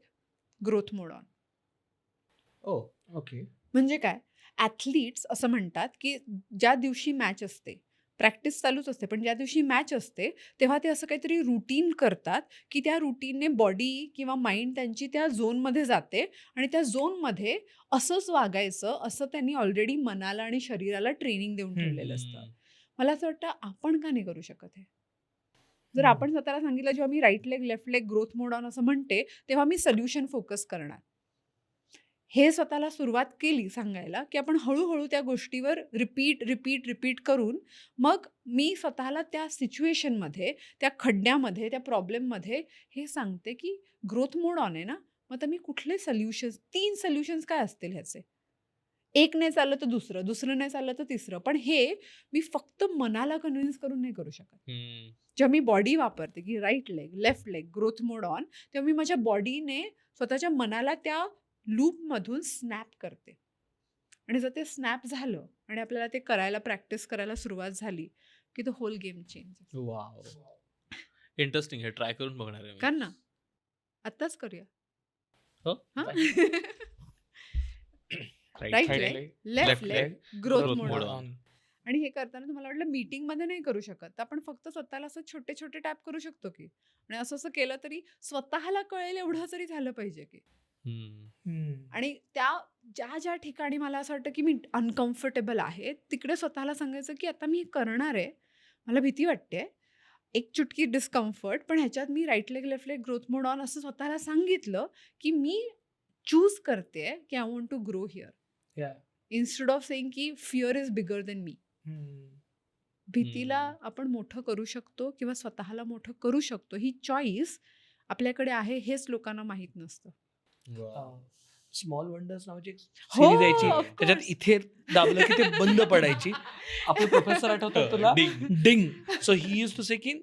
growth mode on. Okay. म्हणजे काय, ॲथलीट्स असं म्हणतात की ज्या दिवशी मॅच असते, प्रॅक्टिस चालूच असते, पण ज्या दिवशी मॅच असते तेव्हा ते असं काहीतरी रुटीन करतात की त्या रुटीनने बॉडी किंवा माइंड त्यांची त्या झोनमध्ये जाते आणि त्या झोनमध्ये असंच वागायचं असं त्यांनी ऑलरेडी मनाला आणि शरीराला ट्रेनिंग देऊन ठेवलेलं असतं. मला असं वाटतं आपण का नाही करू शकत हे? जर हम्म. आपण स्वतःला सांगितलं जेव्हा मी right leg, left leg, growth mode on असं म्हणते तेव्हा मी सोल्युशन फोकस करणार. हे स्वतःला सुरुवात केली सांगायला की आपण हळूहळू त्या गोष्टीवर रिपीट करून मग मी स्वतःला त्या सिच्युएशनमध्ये, त्या खड्ड्यामध्ये, त्या प्रॉब्लेममध्ये हे सांगते की ग्रोथ मोड ऑन आहे ना, मग आता मी कुठले सोल्युशन्स, 3 सोल्युशन्स काय असतील ह्याचे? एक नाही चाललं तर दुसरं, दुसरं नाही चाललं तर तिसरं. पण हे मी फक्त मनाला कन्व्हिन्स करून नाही करू शकत. जेव्हा मी बॉडी वापरते की right leg, left leg, growth mode on, तेव्हा मी माझ्या बॉडीने स्वतःच्या मनाला त्या लूपमधून स्नॅप करते. आणि जर ते स्नॅप झालं आणि आपल्याला ते करायला, प्रॅक्टिस करायला सुरुवात झाली की the whole game change. Wow, interesting. हे ट्राय करून बघणार आहे मी. कर ना, आत्ताच करूया. हो? हां? Right. Right Right leg, leg, left left leg, leg, growth growth mode mode on. on. आणि हे करताना तुम्हाला वाटलं मीटिंगमध्ये नाही करू शकत, तर आपण फक्त स्वतःला असं छोटे छोटे टॅप करू शकतो की. आणि असं असं केलं तरी स्वतःला कळेल एवढं तरी झालं पाहिजे की. आणि ज्या ठिकाणी मला असं वाटतं की मी अनकम्फर्टेबल आहे तिकडे स्वतःला सांगायचं की आता मी हे करणार आहे, मला भीती वाटते, एक चुटकी डिस्कम्फर्ट, पण ह्याच्यात मी right leg, left leg, growth mode on असं स्वतःला सांगितलं की मी चूज करते की I want to grow here, Yeah. Instead of saying की fear is bigger than me. भीतीला आपण मोठं करू शकतो किंवा स्वतःला मोठं करू शकतो, ही चॉईस आपल्याकडे आहे, हेच लोकांना माहीत नसतं. स्मॉल वंडर्स नावाची एक हो, सिरीज यायची, of त्याच्यात course. इथे दाबलं की ते बंद पडायची. आपले प्रोफेसर आठवतात तुला? Ding. Ding. So he used to say की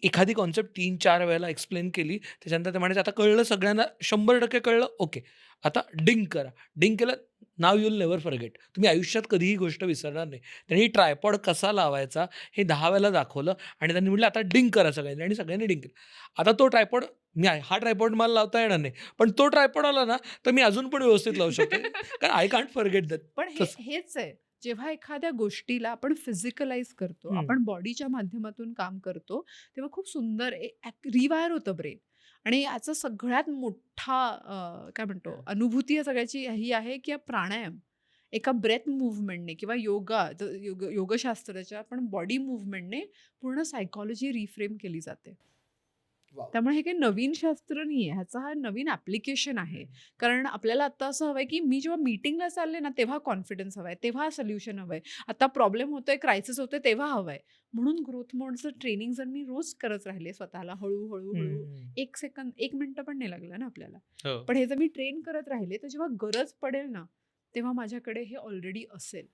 एखादी कॉन्सेप्ट 3-4 वेळेला एक्सप्लेन केली, त्याच्यानंतर ते म्हणायचे आता कळलं सगळ्यांना, 100% कळलं, ओके, आता डिंग करा. डिंग केलं, नाव यू विल नेव्हर फॉरगेट. तुम्ही आयुष्यात कधीही गोष्ट विसरणार नाही. त्यांनी ट्रायपॉड कसा लावायचा हे 10 वेळेला दाखवलं आणि त्यांनी म्हटलं आता डिंग करा सगळ्यांनी, आणि सगळ्यांनी डिंग केलं. आता तो ट्रायपॉड हा ट्रायपॉड मला लावता येणार नाही, पण तो ट्रायपॉड आला ना तर मी अजून पण व्यवस्थित लावू शकतो, कारण आय कांट फॉरगेट दॅट. पण हेच आहे, जेव्हा एखाद्या गोष्टीला आपण फिजिकलाइज करतो, आपण बॉडीच्या माध्यमातून काम करतो, तेव्हा खूप सुंदर रिवायर होतं ब्रेन. आणि याचा सगळ्यात मोठा काय म्हणतो अनुभूती या सगळ्याची ही आहे की प्राणायाम एका ब्रेथ मुवमेंटने किंवा योगशास्त्राच्या पण बॉडी मुवमेंटने पूर्ण सायकॉलॉजी रिफ्रेम केली जाते. वाव. त्यामुळे हे काही नवीन शास्त्र नाहीये, ह्याचा हा नवीन ऍप्लिकेशन आहे. कारण आपल्याला आता असं हवंय की मी जेव्हा मीटिंगला चालले ना तेव्हा कॉन्फिडन्स हवाय, तेव्हा सोल्युशन हवंय. आता प्रॉब्लेम होतोय, क्रायसिस होतोय तेव्हा हवंय. म्हणून ग्रोथ मोडचं ट्रेनिंग जर मी रोज करत राहिले स्वतःला हळूहळू हळू, हम्म. 1 सेकंद 1 मिनिट पण नाही लागलं ना आपल्याला. हो. पण हे जर मी ट्रेन करत राहिले तर जेव्हा गरज पडेल ना तेव्हा माझ्याकडे हे ऑलरेडी असेल.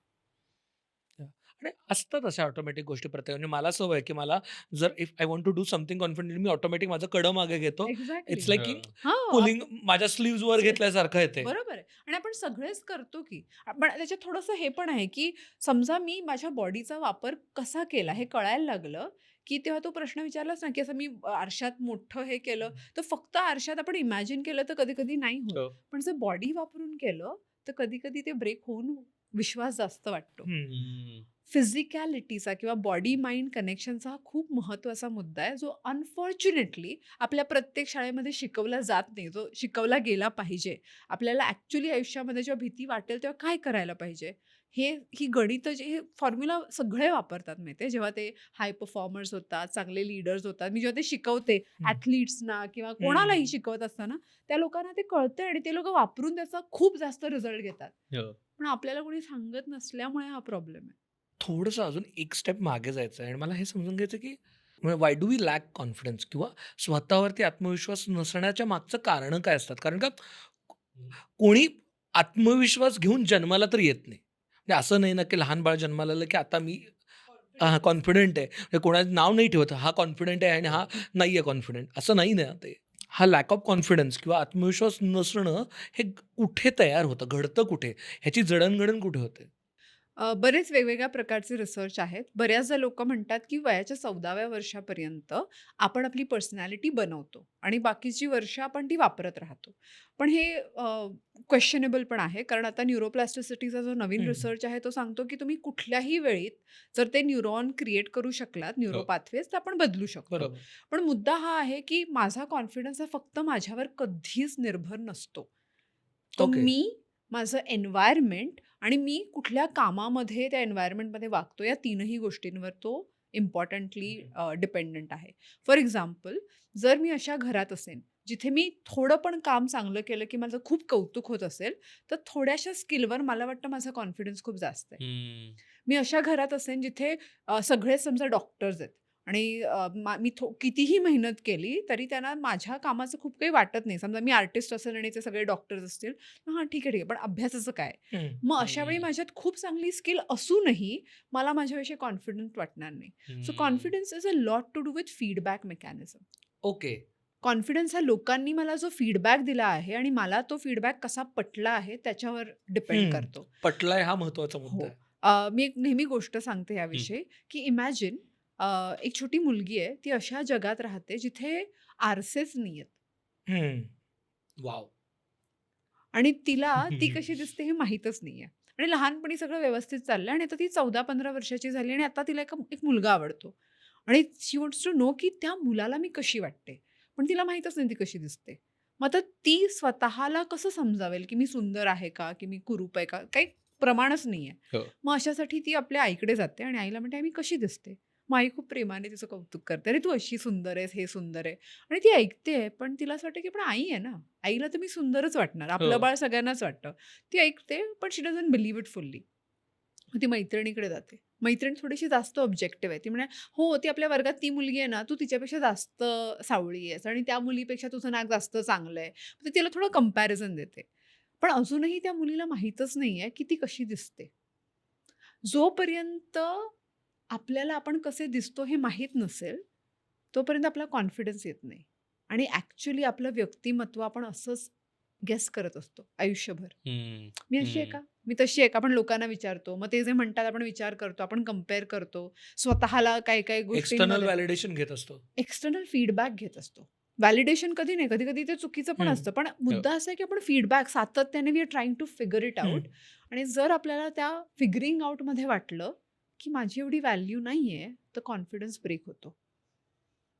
आणि असतात अशा ऑटोमॅटिक गोष्टी प्रत्येक म्हणजे मला सवय आहे की मला जर if I want to do something confident मी ऑटोमॅटिक माझं कडं मागे घेतो. एक्झॅक्टली. इट्स लाईक की हो. हा. पुलिंग माझ्या स्लीव्ज वर घेतल्यासारखं येते. बरोबर आहे. आणि आपण सगळेच करतो की. पण त्याच्यात थोडंसं हे पण आहे की समजा मी माझ्या बॉडीचा वापर कसा केला हे कळायला लागलं, की तेव्हा तो प्रश्न विचारलाच ना, की असं मी आरशात मोठं हे केलं, तर फक्त आरशात आपण इमॅजिन केलं तर कधी-कधी नाही होत. हो. पण जर बॉडी वापरून केलं, तर कधी-कधी ते ब्रेक होऊन विश्वास जास्त वाटतो. हम्म. फिजिकॅलिटीचा किंवा बॉडी माइंड कनेक्शनचा हा खूप महत्त्वाचा मुद्दा आहे, जो अनफॉर्च्युनेटली आपल्या प्रत्येक शाळेमध्ये शिकवला जात नाही, जो शिकवला गेला पाहिजे. आपल्याला ॲक्च्युअली आयुष्यामध्ये जेव्हा भीती वाटेल तेव्हा काय करायला पाहिजे, ही गणितं जे हे फॉर्म्युला सगळे वापरतात माहिती आहे. जेव्हा ते हाय परफॉर्मर्स होतात, चांगले लीडर्स होतात, मी जेव्हा ते शिकवते ॲथलीट्सना किंवा कोणालाही शिकवत असताना त्या लोकांना ते कळतंय आणि ते लोकं वापरून त्याचा खूप जास्त रिझल्ट घेतात. हो. पण आपल्याला कोणी सांगत नसल्यामुळे हा प्रॉब्लेम आहे. थोडंसं अजून एक स्टेप मागे जायचं आहे आणि मला हे समजून घ्यायचं की why do we lack confidence किंवा स्वतःवरती आत्मविश्वास नसण्याच्या मागचं कारण काय असतात? कारण का कोणी आत्मविश्वास घेऊन जन्माला तर येत नाही. म्हणजे असं नाही ना की लहान बाळ जन्माला आलं की आता मी कॉन्फिडंट आहे. म्हणजे कोणाचं नाव नाही ठेवत, हा कॉन्फिडंट आहे आणि हा नाही आहे कॉन्फिडंट, असं नाही ना ते. हा लॅक ऑफ कॉन्फिडन्स किंवा आत्मविश्वास नसणं हे कुठे तयार होतं, घडतं कुठे? ह्याची जडणघडण कुठे होते? बरेच वेगवेगळ्या प्रकारचे रिसर्च आहेत. बऱ्याचदा लोकं म्हणतात, की वयाच्या 14व्या वर्षापर्यंत आपण आपली पर्सनॅलिटी बनवतो आणि बाकीची वर्ष आपण ती वापरत राहतो. पण हे क्वेश्चनेबल पण आहे. कारण आता न्यूरोप्लास्टिसिटीचा जो नवीन हं. रिसर्च आहे, तो सांगतो, की तुम्ही कुठल्याही वेळीत जर ते न्यूरॉन क्रिएट करू शकलात, न्यूरो हो. पाथवेज, तर आपण बदलू शकतो. बरोबर. पण मुद्दा हा आहे, की माझा कॉन्फिडन्स हा फक्त माझ्यावर कधीच निर्भर नसतो. तो ओके. मी, माझं एन्व्हायर्नमेंट आणि मी कुठल्या कामामध्ये त्या एन्व्हायर्नमेंटमध्ये वागतो या तीनही गोष्टींवर तो इम्पॉर्टंटली डिपेंडंट आहे. फॉर एक्झाम्पल, जर मी अशा घरात असेन जिथे मी थोडं पण काम चांगलं केलं की माझं खूप कौतुक होत असेल, तर थोड्याशा स्किलवर मला वाटतं माझा कॉन्फिडन्स खूप जास्त आहे. हम्म. मी अशा घरात असेन जिथे सगळेच समजा डॉक्टर्स आहेत आणि मी कितीही मेहनत केली तरी त्यांना माझ्या कामाचं खूप काही वाटत नाही. समजा मी आर्टिस्ट असेल आणि ते सगळे डॉक्टर्स असतील, हां ठीक आहे, ठीक आहे. पण अभ्यासाचं काय? हं. मग अशा वेळी हम्म. माझ्यात खूप चांगली स्किल असूनही मला माझ्याविषयी कॉन्फिडंट वाटणार नाही. So hmm. Confidence is a lot to do with feedback mechanism. Okay. Confidence हा लोकांनी मला जो फीडबॅक दिला आहे आणि मला तो फीडबॅक कसा पटला आहे त्याच्यावर डिपेंड हं. करतो. पटलाय हा महत्वाचा मुद्दा हो. आहे. मी एक नेहमी गोष्ट सांगते याविषयी, की इमॅजिन एक छोटी मुलगी आहे, ती अशा जगात राहते जिथे आरसेच नाहीयेत हं. वॉव! आणि तिला ती कशी दिसते हे माहीतच नाहीये आणि लहानपणी सगळं व्यवस्थित चाललंय आणि आता ती 14-15 वर्षाची झाली आणि आता तिला एक मुलगा आवडतो आणि शी वॉन्ट्स टू नो की त्या मुलाला मी कशी वाटते. पण तिला माहीतच नाही ती कशी दिसते. मग आता ती स्वतःला कसं समजावेल, की मी सुंदर आहे का? की मी कुरूप आहे का? काही प्रमाणच नाहीये. हो. मग अशासाठी ती आपल्या आईकडे जाते आणि आईला म्हणते, "आई मी कशी दिसते?" मग आई खूप प्रेमाने तिचं कौतुक करते. "अरे तू अशी सुंदर आहेस, हे सुंदर आहे." आणि ती ऐकते पण तिला असं वाटतं, की पण आई आहे ना, आईला तर मी सुंदरच वाटणार. आपलं हो. बाळ सगळ्यांनाच वाटतं. ती ऐकते पण शी डझंट बिलीव्ह इट फुल्ली. मग ती मैत्रिणीकडे जाते. मैत्रीण थोडीशी जास्त ऑब्जेक्टिव्ह आहे. ती म्हणे, "हो, ती आपल्या वर्गात ती मुलगी आहे ना, तू तिच्यापेक्षा जास्त सावळी आहेस आणि त्या मुलीपेक्षा तुझं नाक जास्त चांगलं आहे." मग ती तिला थोडं कंपॅरिझन देते. पण अजूनही त्या मुलीला माहीतच नाहीये, की ती कशी दिसते. जोपर्यंत आपल्याला आपण कसे दिसतो हे माहीत नसेल, तोपर्यंत आपला कॉन्फिडन्स येत नाही आणि ॲक्चुअली आपलं व्यक्तिमत्व आपण असंच गेस करत असतो आयुष्यभर. हम्म. मी अशी आहे हम्म. का? मी तशी आहे का? आपण लोकांना विचारतो. मग ते जे म्हणतात आपण विचार करतो, आपण कंपेअर करतो. स्वतःला काही-काही एक्सटर्नल गोष्टींमध्ये व्हॅलिडेशन घेत असतो. एक्सटर्नल फीडबॅक घेत असतो. व्हॅलिडेशन कधी नाही, कधी-कधी ते चुकीचं पण हं. असतं. पण हो. मुद्दा असा आहे की आपण फीडबॅक सातत्याने we are trying to figure it hmm. Out आणि जर आपल्याला त्या फिगरिंग आउटमध्ये वाटलं, की माझी एवढी व्हॅल्यू नाहीये, तर कॉन्फिडन्स ब्रेक होतो.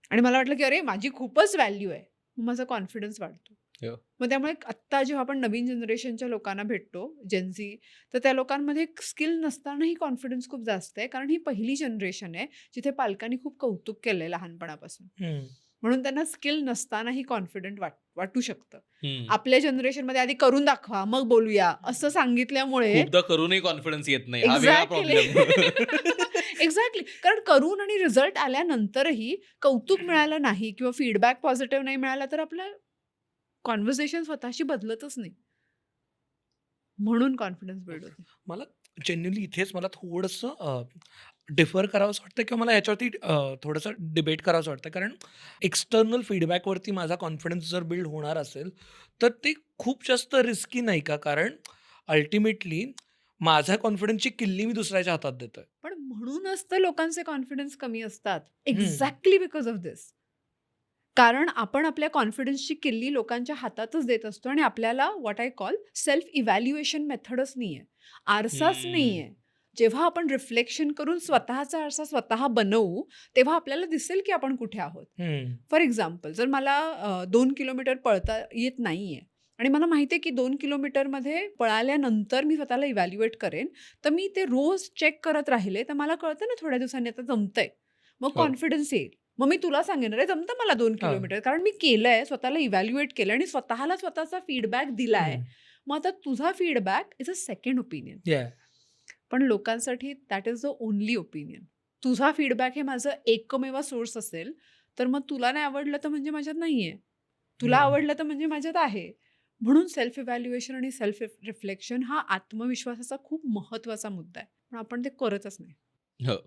आणि मला वाटलं की अरे माझी खूपच व्हॅल्यू आहे. मग माझा कॉन्फिडन्स वाढतो. हो. मग त्यामुळे आत्ता जेव्हा आपण नवीन जनरेशनच्या लोकांना भेटतो, जेन झी, तर त्या लोकांमध्ये स्किल नसतानाही कॉन्फिडन्स खूप जास्त आहे. कारण ही पहिली जनरेशन आहे, जिथे पालकांनी खूप कौतुक केलंय लहानपणापासून. हं. म्हणून त्यांना स्किल नसतानाही कॉन्फिडंट वाटू शकतं. हम्म. आपल्या जनरेशनमध्ये आधी करून दाखवा मग बोलूया असं सांगितल्यामुळे खूपदा करूनही कॉन्फिडन्स येत नाही, हा वेगळा प्रॉब्लेम. एक्झॅक्टली. कारण करून आणि रिझल्ट आल्यानंतरही कौतुक मिळालं नाही किंवा फीडबॅक पॉझिटिव्ह नाही मिळाला तर आपलं कॉन्व्हर्सेशन स्वतःशी बदलतच नाही. म्हणून कॉन्फिडन्स बिल्ड होते. मला जेन्युअली इथेच मला थोडंसं डिफर करावंसं वाटतं किंवा मला ह्याच्यावरती थोडंसं डिबेट करावंसं वाटतं. कारण एक्सटर्नल फीडबॅकवरती माझा कॉन्फिडन्स जर बिल्ड होणार असेल, तर ते खूप जास्त रिस्की नाही का? कारण अल्टिमेटली माझ्या कॉन्फिडन्सची किल्ली मी दुसऱ्याच्या हातात देतोय. पण म्हणूनच तर लोकांचे कॉन्फिडन्स कमी असतात. एक्झॅक्टली बिकॉज ऑफ दिस. कारण आपण आपल्या कॉन्फिडन्सची किल्ली लोकांच्या हातातच देत असतो आणि आपल्याला what I call self evaluation मेथडच नाहीये. आरसाच हम्म. नाहीये. जेव्हा आपण रिफ्लेक्शन करून स्वतःचा आरसा स्वतः बनवू, तेव्हा आपल्याला दिसेल की आपण कुठे आहोत. फॉर एक्झाम्पल जर मला 2 किलोमीटर पळता येत नाहीये आणि मला माहिती आहे की 2 किलोमीटरमध्ये पळाल्यानंतर मी स्वतःला इव्हॅल्युएट करेन, तर मी ते रोज चेक करत राहिले तर मला कळतं ना थोड्या दिवसांनी आता जमतंय. मग हो. कॉन्फिडन्स येईल. मग मी तुला सांगेन अरे जमतं मला 2 हां. किलोमीटर कारण मी केलंय, स्वतःला इव्हॅल्युएट केलं आणि स्वतःला स्वतःचा फीडबॅक दिलाय. मग आता तुझा feedback is a second opinion. Yeah. पण लोकांसाठी that is the only opinion. तुझा फीडबॅक हे माझं एकमेव सोर्स असेल, तर मग तुला नाही आवडलं तर म्हणजे माझ्यात नाहीये. तुला हम्म. आवडलं तर म्हणजे माझ्यात आहे. म्हणून सेल्फ इव्हॅल्युएशन आणि सेल्फ रिफ्लेक्शन हा आत्मविश्वासाचा खूप महत्त्वाचा मुद्दा आहे. पण आपण ते करतच नाही. हो.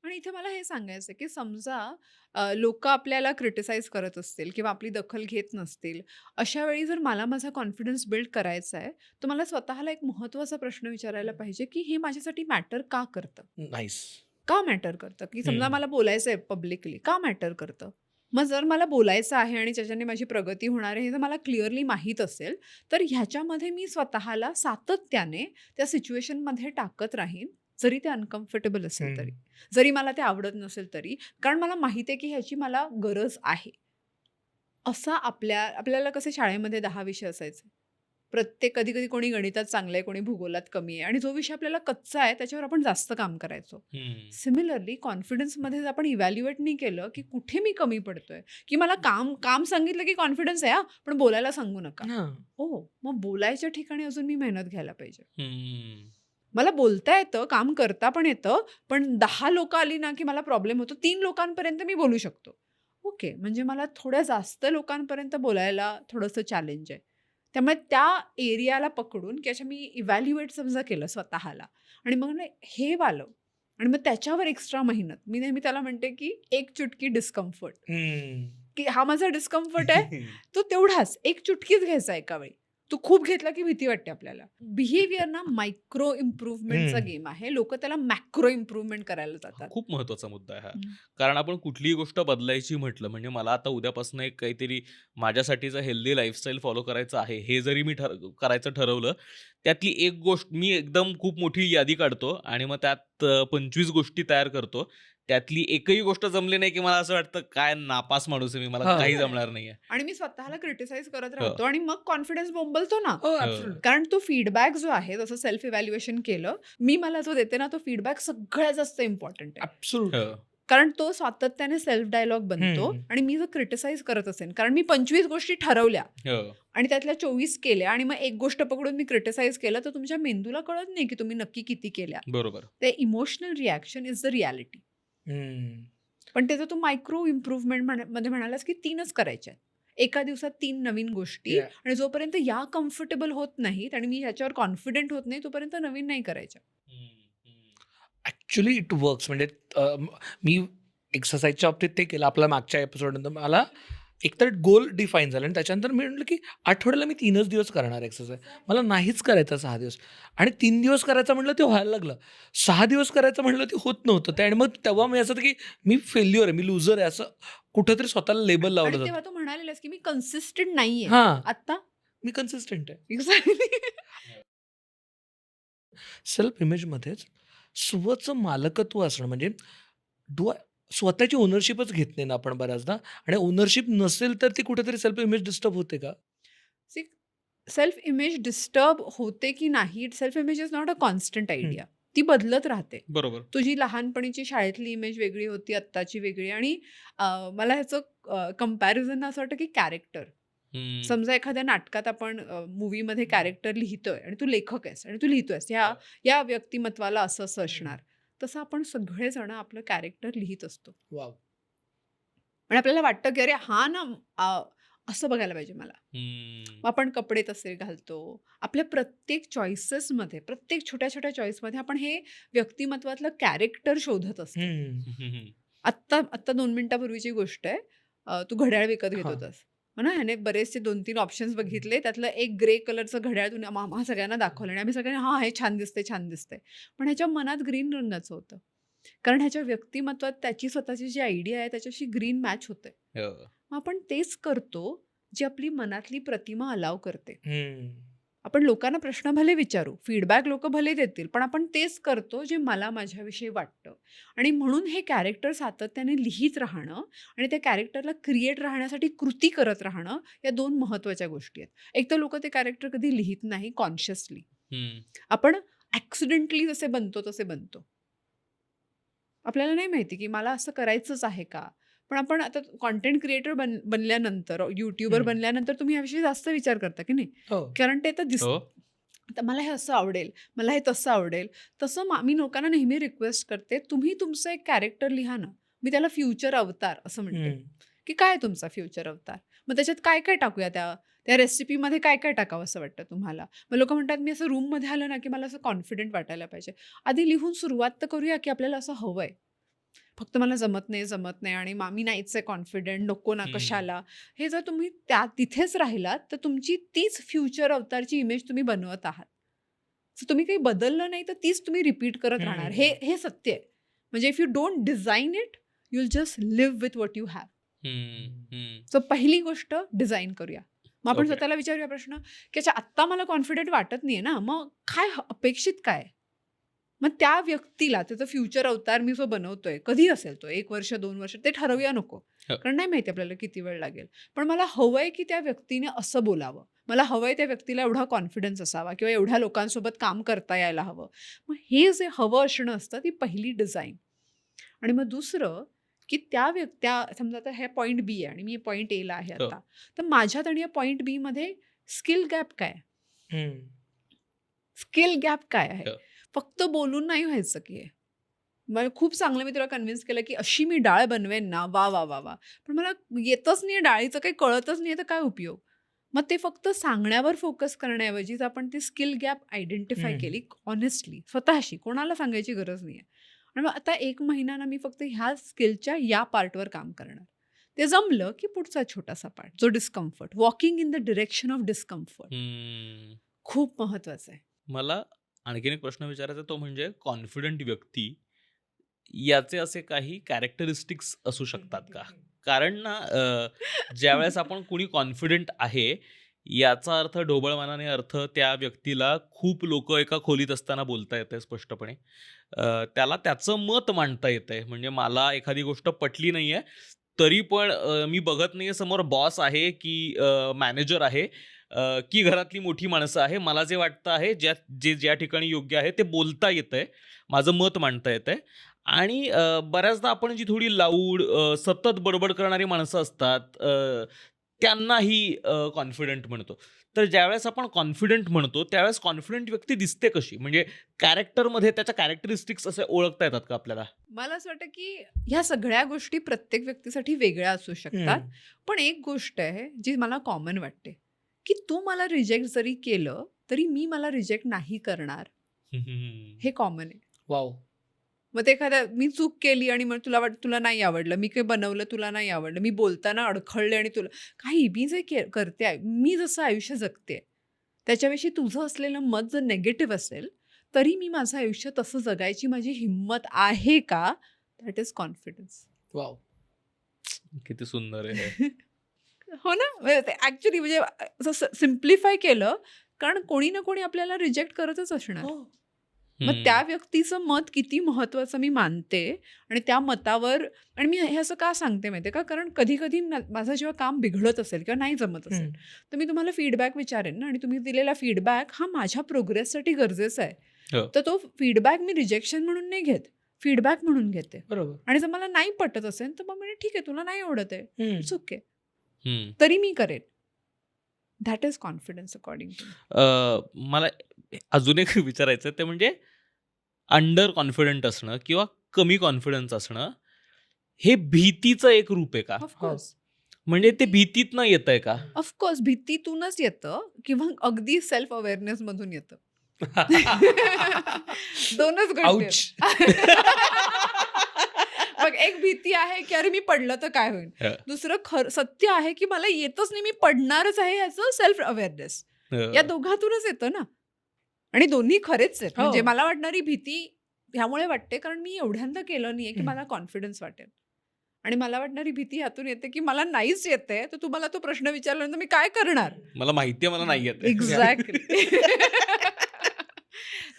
आणि इथे मला हे सांगायचं की समजा लोक आपल्याला क्रिटिसाइज करत असतील किंवा आपली दखल घेत नसतील, अशा वेळी जर मला माझा कॉन्फिडन्स बिल्ड करायचा आहे तर मला स्वतःला एक महत्त्वाचा प्रश्न विचारायला पाहिजे की हे माझ्यासाठी मॅटर का करतं. नाईस. का मॅटर करतं की समजा हम्म. मला बोलायचं आहे पब्लिकली का मॅटर करतं. मग जर मला बोलायचं आहे आणि त्याच्याने माझी प्रगती होणार आहे हे जर मला क्लिअरली माहीत असेल तर ह्याच्यामध्ये मी स्वतःला सातत्याने त्या सिच्युएशनमध्ये टाकत राहीन, जरी ते अनकम्फर्टेबल असेल तरी, जरी मला ते आवडत नसेल तरी, कारण मला माहिती आहे की ह्याची मला गरज आहे. असा आपल्याला कसे शाळेमध्ये 10 विषय असायचे. प्रत्येक कधी-कधी कोणी गणितात चांगलं आहे, कोणी भूगोलात कमी आहे आणि जो विषय आपल्याला कच्चा आहे त्याच्यावर आपण जास्त काम करायचो. हम्म. सिमिलरली कॉन्फिडन्समध्ये जर आपण इव्हॅल्युएट नाही केलं की कुठे मी कमी पडतोय, की मला काम सांगितलं की कॉन्फिडन्स आहे हां, पण बोलायला सांगू नका. हां. हो, मग बोलायच्या ठिकाणी अजून मी मेहनत घ्यायला पाहिजे. हम्म. मला बोलता येतं, काम करता पण येतं, पण 10 लोकं आली ना की मला प्रॉब्लेम होतो. 3 लोकांपर्यंत मी बोलू शकतो. ओके, म्हणजे मला थोड्या जास्त लोकांपर्यंत बोलायला थोडंसं चॅलेंज आहे. त्यामुळे त्या एरियाला पकडून की अच्छा मी इव्हॅल्युएट समजा केलं स्वतःला आणि मग ना हे वालं आणि मग त्याच्यावर एक्स्ट्रा मेहनत. मी नेहमी त्याला म्हणते की एक चुटकी डिस्कम्फर्ट, हम्म. की हा माझा डिस्कम्फर्ट आहे, तो तेवढाच एक चुटकीच घ्यायचा एका वेळी. तो खूप घेतला की भीती वाटते आपल्याला. बिहेवियर ना मायक्रो इम्प्रूव्हमेंटचा हम्म. गेम आहे. लोक त्याला मॅक्रो इम्प्रूव्हमेंट करायला जातात. खूप महत्वाचा मुद्दा आहे हा. हम्म. कारण आपण कुठलीही गोष्ट बदलायची म्हटलं म्हणजे मला आता उद्यापासून एक काहीतरी माझ्यासाठीचं हेल्दी लाईफस्टाईल फॉलो करायचं आहे हे जरी मी करायचं ठरवलं, त्यातली एक गोष्ट मी एकदम खूप मोठी यादी काढतो आणि मग त्यात 25 गोष्टी तयार करतो. त्यातली एकही गोष्ट जमली नाही की मला असं वाटतं काय नापास माणूस आहे मी, मला हा. काही बरोबर आहे. जमणार नाहीये. आणि मी स्वतःला क्रिटिसाइज करत हो. राहतो आणि मग कॉन्फिडन्स बोंबलतो ना. हो, absolutely. कारण तो फीडबॅक जो आहे जसं सेल्फ इव्हॅल्युएशन केलं मी मला जो देते ना तो फीडबॅक सगळ्यात जास्त इम्पॉर्टंट आहे. Absolutely. हो. कारण तो सातत्याने सेल्फ डायलॉग बनतो. हम्म. आणि मी जर क्रिटिसाइज करत असेल कारण मी 25 गोष्टी ठरवल्या हो. आणि त्यातल्या 24 केल्या आणि मग एक गोष्ट पकडून मी क्रिटिसाइज केलं तर तुमच्या मेंदूला कळत नाही की तुम्ही नक्की किती केल्या. बरोबर. ते emotional reaction is the reality. हम्म. पण त्याचा तू मायक्रो इम्प्रूव्हमेंट मध्ये म्हणालास की 3च करायच्या आहेत. एका दिवसात 3 नवीन गोष्टी Yeah. आणि जोपर्यंत या कम्फर्टेबल होत नाहीत आणि मी ह्याच्यावर कॉन्फिडंट होत नाही तोपर्यंत नवीन नाही करायच्या. Actually it works. म्हणजे मी एक्सरसाइजच्या बाबतीत ते केलं आपल्या मागच्या एपिसोडनंतर मला एकतर गोल डिफाईन झालं आणि त्याच्यानंतर मी म्हटलं की आठवड्याला मी 3च दिवस करणार एक्सरसाइज. मला नाहीच करायचा 6 दिवस आणि 3 दिवस करायचं म्हटलं ते व्हायला लागलं. 6 दिवस करायचं म्हटलं ते होत नव्हतं ते आणि मग तेव्हा मी असं होतं की मी फेल्युअर आहे, मी लुझर आहे असं कुठेतरी स्वतःला लेबल लावलं आणि जातं. तेव्हा तू म्हणालेलास की मी कन्सिस्टंट नाहीये. हां, आता मी कन्सिस्टंट आहे. एक्झॅक्टली. सेल्फ इमेजमध्येच स्वचं मालकत्व असणं म्हणजे स्वतःची ओनरशिपच घेत नाही ना आपण बऱ्याचदा आणि ओनरशिप नसेल तर ती कुठेतरी सेल्फ इमेज डिस्टर्ब होते का? सेल्फ इमेज डिस्टर्ब होते की नाही, self image is not a constant idea. ती बदलत राहते. बरोबर. तुझी लहानपणीची शाळेतली इमेज वेगळी होती, आत्ताची वेगळी. आणि मला ह्याचं कंपॅरिझन असं वाटतं की कॅरेक्टर. हम्म. समजा एखाद्या नाटकात आपण मूव्हीमध्ये कॅरेक्टर लिहितोय आणि तू लेखक आहेस आणि तू लिहितोयस या व्यक्तिमत्वाला असं असं असणार. तसं आपण सगळेजण आपलं कॅरेक्टर लिहित असतो वाव. आणि आपल्याला वाटतं की अरे हा ना असं बघायला पाहिजे मला. हम्म. मग आपण कपडे तसे घालतो. आपल्या प्रत्येक चॉईसेसमध्ये, प्रत्येक छोट्या छोट्या चॉईसमध्ये आपण हे व्यक्तिमत्वातलं कॅरेक्टर शोधत असतो. हम्म. आत्ता 2 मिनिटापूर्वीची गोष्ट आहे. तू घड्याळ विकत घेत हां. होतास. हो ना? ह्याने बरेचसे 2-3 ऑप्शन्स बघितले. त्यातलं एक ग्रे कलरचं घड्याळ तू आम्हा सगळ्यांना दाखवलं आणि आम्ही सगळ्यांना हां, हे छान दिसतंय, छान दिसतंय. पण ह्याच्या मनात ग्रीन रंगाचं होतं. कारण ह्याच्या व्यक्तिमत्वात त्याची स्वतःची जी आयडिया आहे त्याच्याशी ग्रीन मॅच होते. हो. मग आपण तेच करतो जी आपली मनातली प्रतिमा अलाव करते. हम्म. आपण लोकांना प्रश्न भले विचारू, फीडबॅक लोकं भले देतील, पण आपण तेच करतो जे मला माझ्याविषयी वाटतं. आणि म्हणून हे कॅरेक्टर सातत्याने लिहित राहणं आणि त्या कॅरेक्टरला क्रिएट राहण्यासाठी कृती करत राहणं, या 2 महत्त्वाच्या गोष्टी आहेत. एक तर लोकं ते कॅरेक्टर कधी लिहित नाही कॉन्शियसली. हम्म. आपण ॲक्सिडेंटली जसे बनतो तसे बनतो. आपल्याला नाही माहिती की मला असं करायचंच आहे का? पण आपण आता कंटेंट क्रिएटर बनल्यानंतर, यूट्यूबर हम्म. बनल्यानंतर तुम्ही याविषयी जास्त विचार करता की नाही? हो. कारण ते तर हो. आता मला हे असं आवडेल, मला हे तसं आवडेल. तसं मी लोकांना नेहमी रिक्वेस्ट करते, तुम्ही तुमचं एक कॅरेक्टर लिहा ना. मी त्याला फ्युचर अवतार असं म्हणते. हम्म. की काय तुमचा फ्युचर अवतार? मग त्याच्यात काय काय टाकूया, त्या रेसिपीमध्ये काय काय टाकावं असं वाटतं तुम्हाला? मग लोकं म्हणतात मी असं रूममध्ये आलं ना की मला असं कॉन्फिडंट वाटायला पाहिजे. आधी लिहून सुरुवात तर करूया की आपल्याला असं हवंय. फक्त मला जमत नाही आणि मी नाहीच आहे कॉन्फिडंट, नको ना, हम्म. कशाला? हे जर तुम्ही तिथेच राहिलात तर तुमची तीच फ्युचर अवतारची इमेज तुम्ही बनवत आहात. सो तुम्ही काही बदललं नाही तर तीच तुम्ही रिपीट करत राहणार. हे सत्य आहे. म्हणजे if you don't design it, you will just live with what you have. Hmm. So पहिली गोष्ट डिझाईन करूया. मग आपण Okay. स्वतःला विचारूया प्रश्न की अच्छा आत्ता मला कॉन्फिडंट वाटत नाहीये ना, मग काय अपेक्षित काय? मग त्या व्यक्तीला त्याचं फ्युचर अवतार मी जो बनवतोय, कधी असेल तो 1 वर्ष, 2 वर्ष, ते ठरवूया नको. हो. कारण नाही माहिती आपल्याला किती वेळ लागेल. पण मला हवंय की त्या व्यक्तीने असं बोलावं. मला हवंय त्या व्यक्तीला एवढा कॉन्फिडन्स असावा किंवा एवढ्या लोकांसोबत काम करता यायला हवं. मग हे जे हवं असणं असतं ती पहिली डिझाईन. आणि मग दुसरं की त्या समजा आता हे पॉइंट बी आहे आणि मी पॉइंट एला आहे हो. आता. तर माझ्यात आणि या पॉइंट बी मध्ये स्किल गॅप काय? हम्म. स्किल गॅप काय आहे? हो. फक्त बोलून नाही व्हायचं की हे. मला खूप चांगलं मी तुला कन्व्हिन्स केलं की अशी मी डाळ बनवेन ना, वा वा वा वा. पण मला येतच नाही, डाळीचं काही कळतच नाही, तर काय उपयोग? मग ते फक्त सांगण्यावर फोकस करण्याऐवजी जर आपण ती स्किल गॅप आयडेंटिफाय हम्म. केली ऑनेस्टली स्वतःशी, कोणाला सांगायची गरज नाही आहे. आणि मग आता 1 महिना ना मी फक्त ह्या स्किलच्या या पार्टवर काम करणार. ते जमलं की पुढचा छोटासा पार्ट जो discomfort, walking in the direction of discomfort हम्म. खूप महत्वाचं आहे. मला आणखीन एक प्रश्न विचारायचा तो म्हणजे कॉन्फिडंट व्यक्ती याचे असे काही कॅरेक्टरिस्टिक्स असू शकतात का? कारण ना ज्यावेळेस आपण कोणी कॉन्फिडंट आहे याचा अर्थ ढोबळमानाने अर्थ त्या व्यक्तीला खूप लोक एका खोलीत असताना बोलता येते स्पष्टपणे. त्याला त्याचं मत मांडता येतंय. म्हणजे मला एखादी गोष्ट पटली नाहीये तरी पण मी बघत नाहीये समोर बॉस आहे की मॅनेजर आहे की घरातली मोठी माणसं आहे. मला जे वाटतं आहे ज्या ठिकाणी योग्य आहे ते बोलता येतंय. माझं मत मांडता येतंय. आणि बऱ्याचदा आपण जी थोडी लाऊड सतत बडबड करणारी माणसं असतात त्यांनाही कॉन्फिडंट म्हणतो. तर ज्यावेळेस आपण कॉन्फिडंट म्हणतो त्यावेळेस कॉन्फिडंट व्यक्ती दिसते कशी? म्हणजे कॅरेक्टरमध्ये त्याच्या कॅरेक्टरिस्टिक्स असे ओळखता येतात का आपल्याला? मला असं वाटतं की ह्या सगळ्या गोष्टी प्रत्येक व्यक्तीसाठी वेगळ्या असू शकतात. हम्म. पण एक गोष्ट आहे जी मला कॉमन वाटते की तू मला रिजेक्ट जरी केलं तरी मी मला रिजेक्ट नाही करणार. हे कॉमन आहे. वाव. मग ते एखाद्या मी चूक केली आणि मग तुला नाही आवडलं, मी काही बनवलं तुला नाही आवडलं, मी बोलताना अडखळले आणि तुला काही, मी जे करते आहे, मी जसं आयुष्य जगते त्याच्याविषयी तुझं असलेलं मत जर नेगेटिव्ह असेल तरी मी माझं आयुष्य तसं जगायची माझी हिंमत आहे का? That is confidence. वाव. किती सुंदर आहे हे. हो ना, ऍक्च्युली म्हणजे असं सिम्प्लिफाय केलं कारण कोणी ना कोणी आपल्याला रिजेक्ट करतच असणार. मग त्या व्यक्तीचं मत किती महत्त्वाचं मी मानते आणि त्या मतावर, आणि मी हे असं का सांगते माहिती आहे का? कारण कधी कधी माझं जेव्हा काम बिघडत असेल किंवा नाही जमत असेल तर मी तुम्हाला फीडबॅक विचारेन ना, आणि तुम्ही दिलेला फीडबॅक हा माझ्या प्रोग्रेससाठी गरजेचा आहे. हो. तर तो फीडबॅक मी रिजेक्शन म्हणून नाही घेत, फीडबॅक म्हणून घेते. बरोबर. आणि जर मला नाही पटत असेल तर मग म्हणजे ठीक आहे, तुला नाही आवडत आहे, हम्म. इट्स ओके, हम्म. तरी मी करेन. That is confidence according to me. मला अजून एक विचारायचं ते म्हणजे अंडर कॉन्फिडंट असणं किंवा कमी कॉन्फिडन्स असणं हे भीतीचं एक रूप आहे का? ऑफकोर्स, म्हणजे ते भीतीतनं येत आहे का? ऑफकोर्स भीतीतूनच येतं किंवा अगदी सेल्फ अवेअरनेस मधून येतं. दोनच गोष्टी Ouch. मग एक भीती आहे की अरे मी पडलं तर काय होईल, हं. दुसरं सत्य आहे की मला येतच नाही, मी पडणारच आहे, ह्याचं सेल्फ अवेअरनेस. या दोघातूनच येतं ना. आणि दोन्ही खरेच आहेत. हो. म्हणजे मला वाटणारी भीती ह्यामुळे वाटते कारण मी एवढ्यांदा केलं नाहीये की मला कॉन्फिडन्स वाटेल. आणि मला वाटणारी भीती ह्यातून येते की मला नाहीच येते, तर तुम्हाला तो प्रश्न विचारल्यानंतर मी काय करणार. मला माहिती आहे मला नाही येत आहे. एक्झॅक्टली.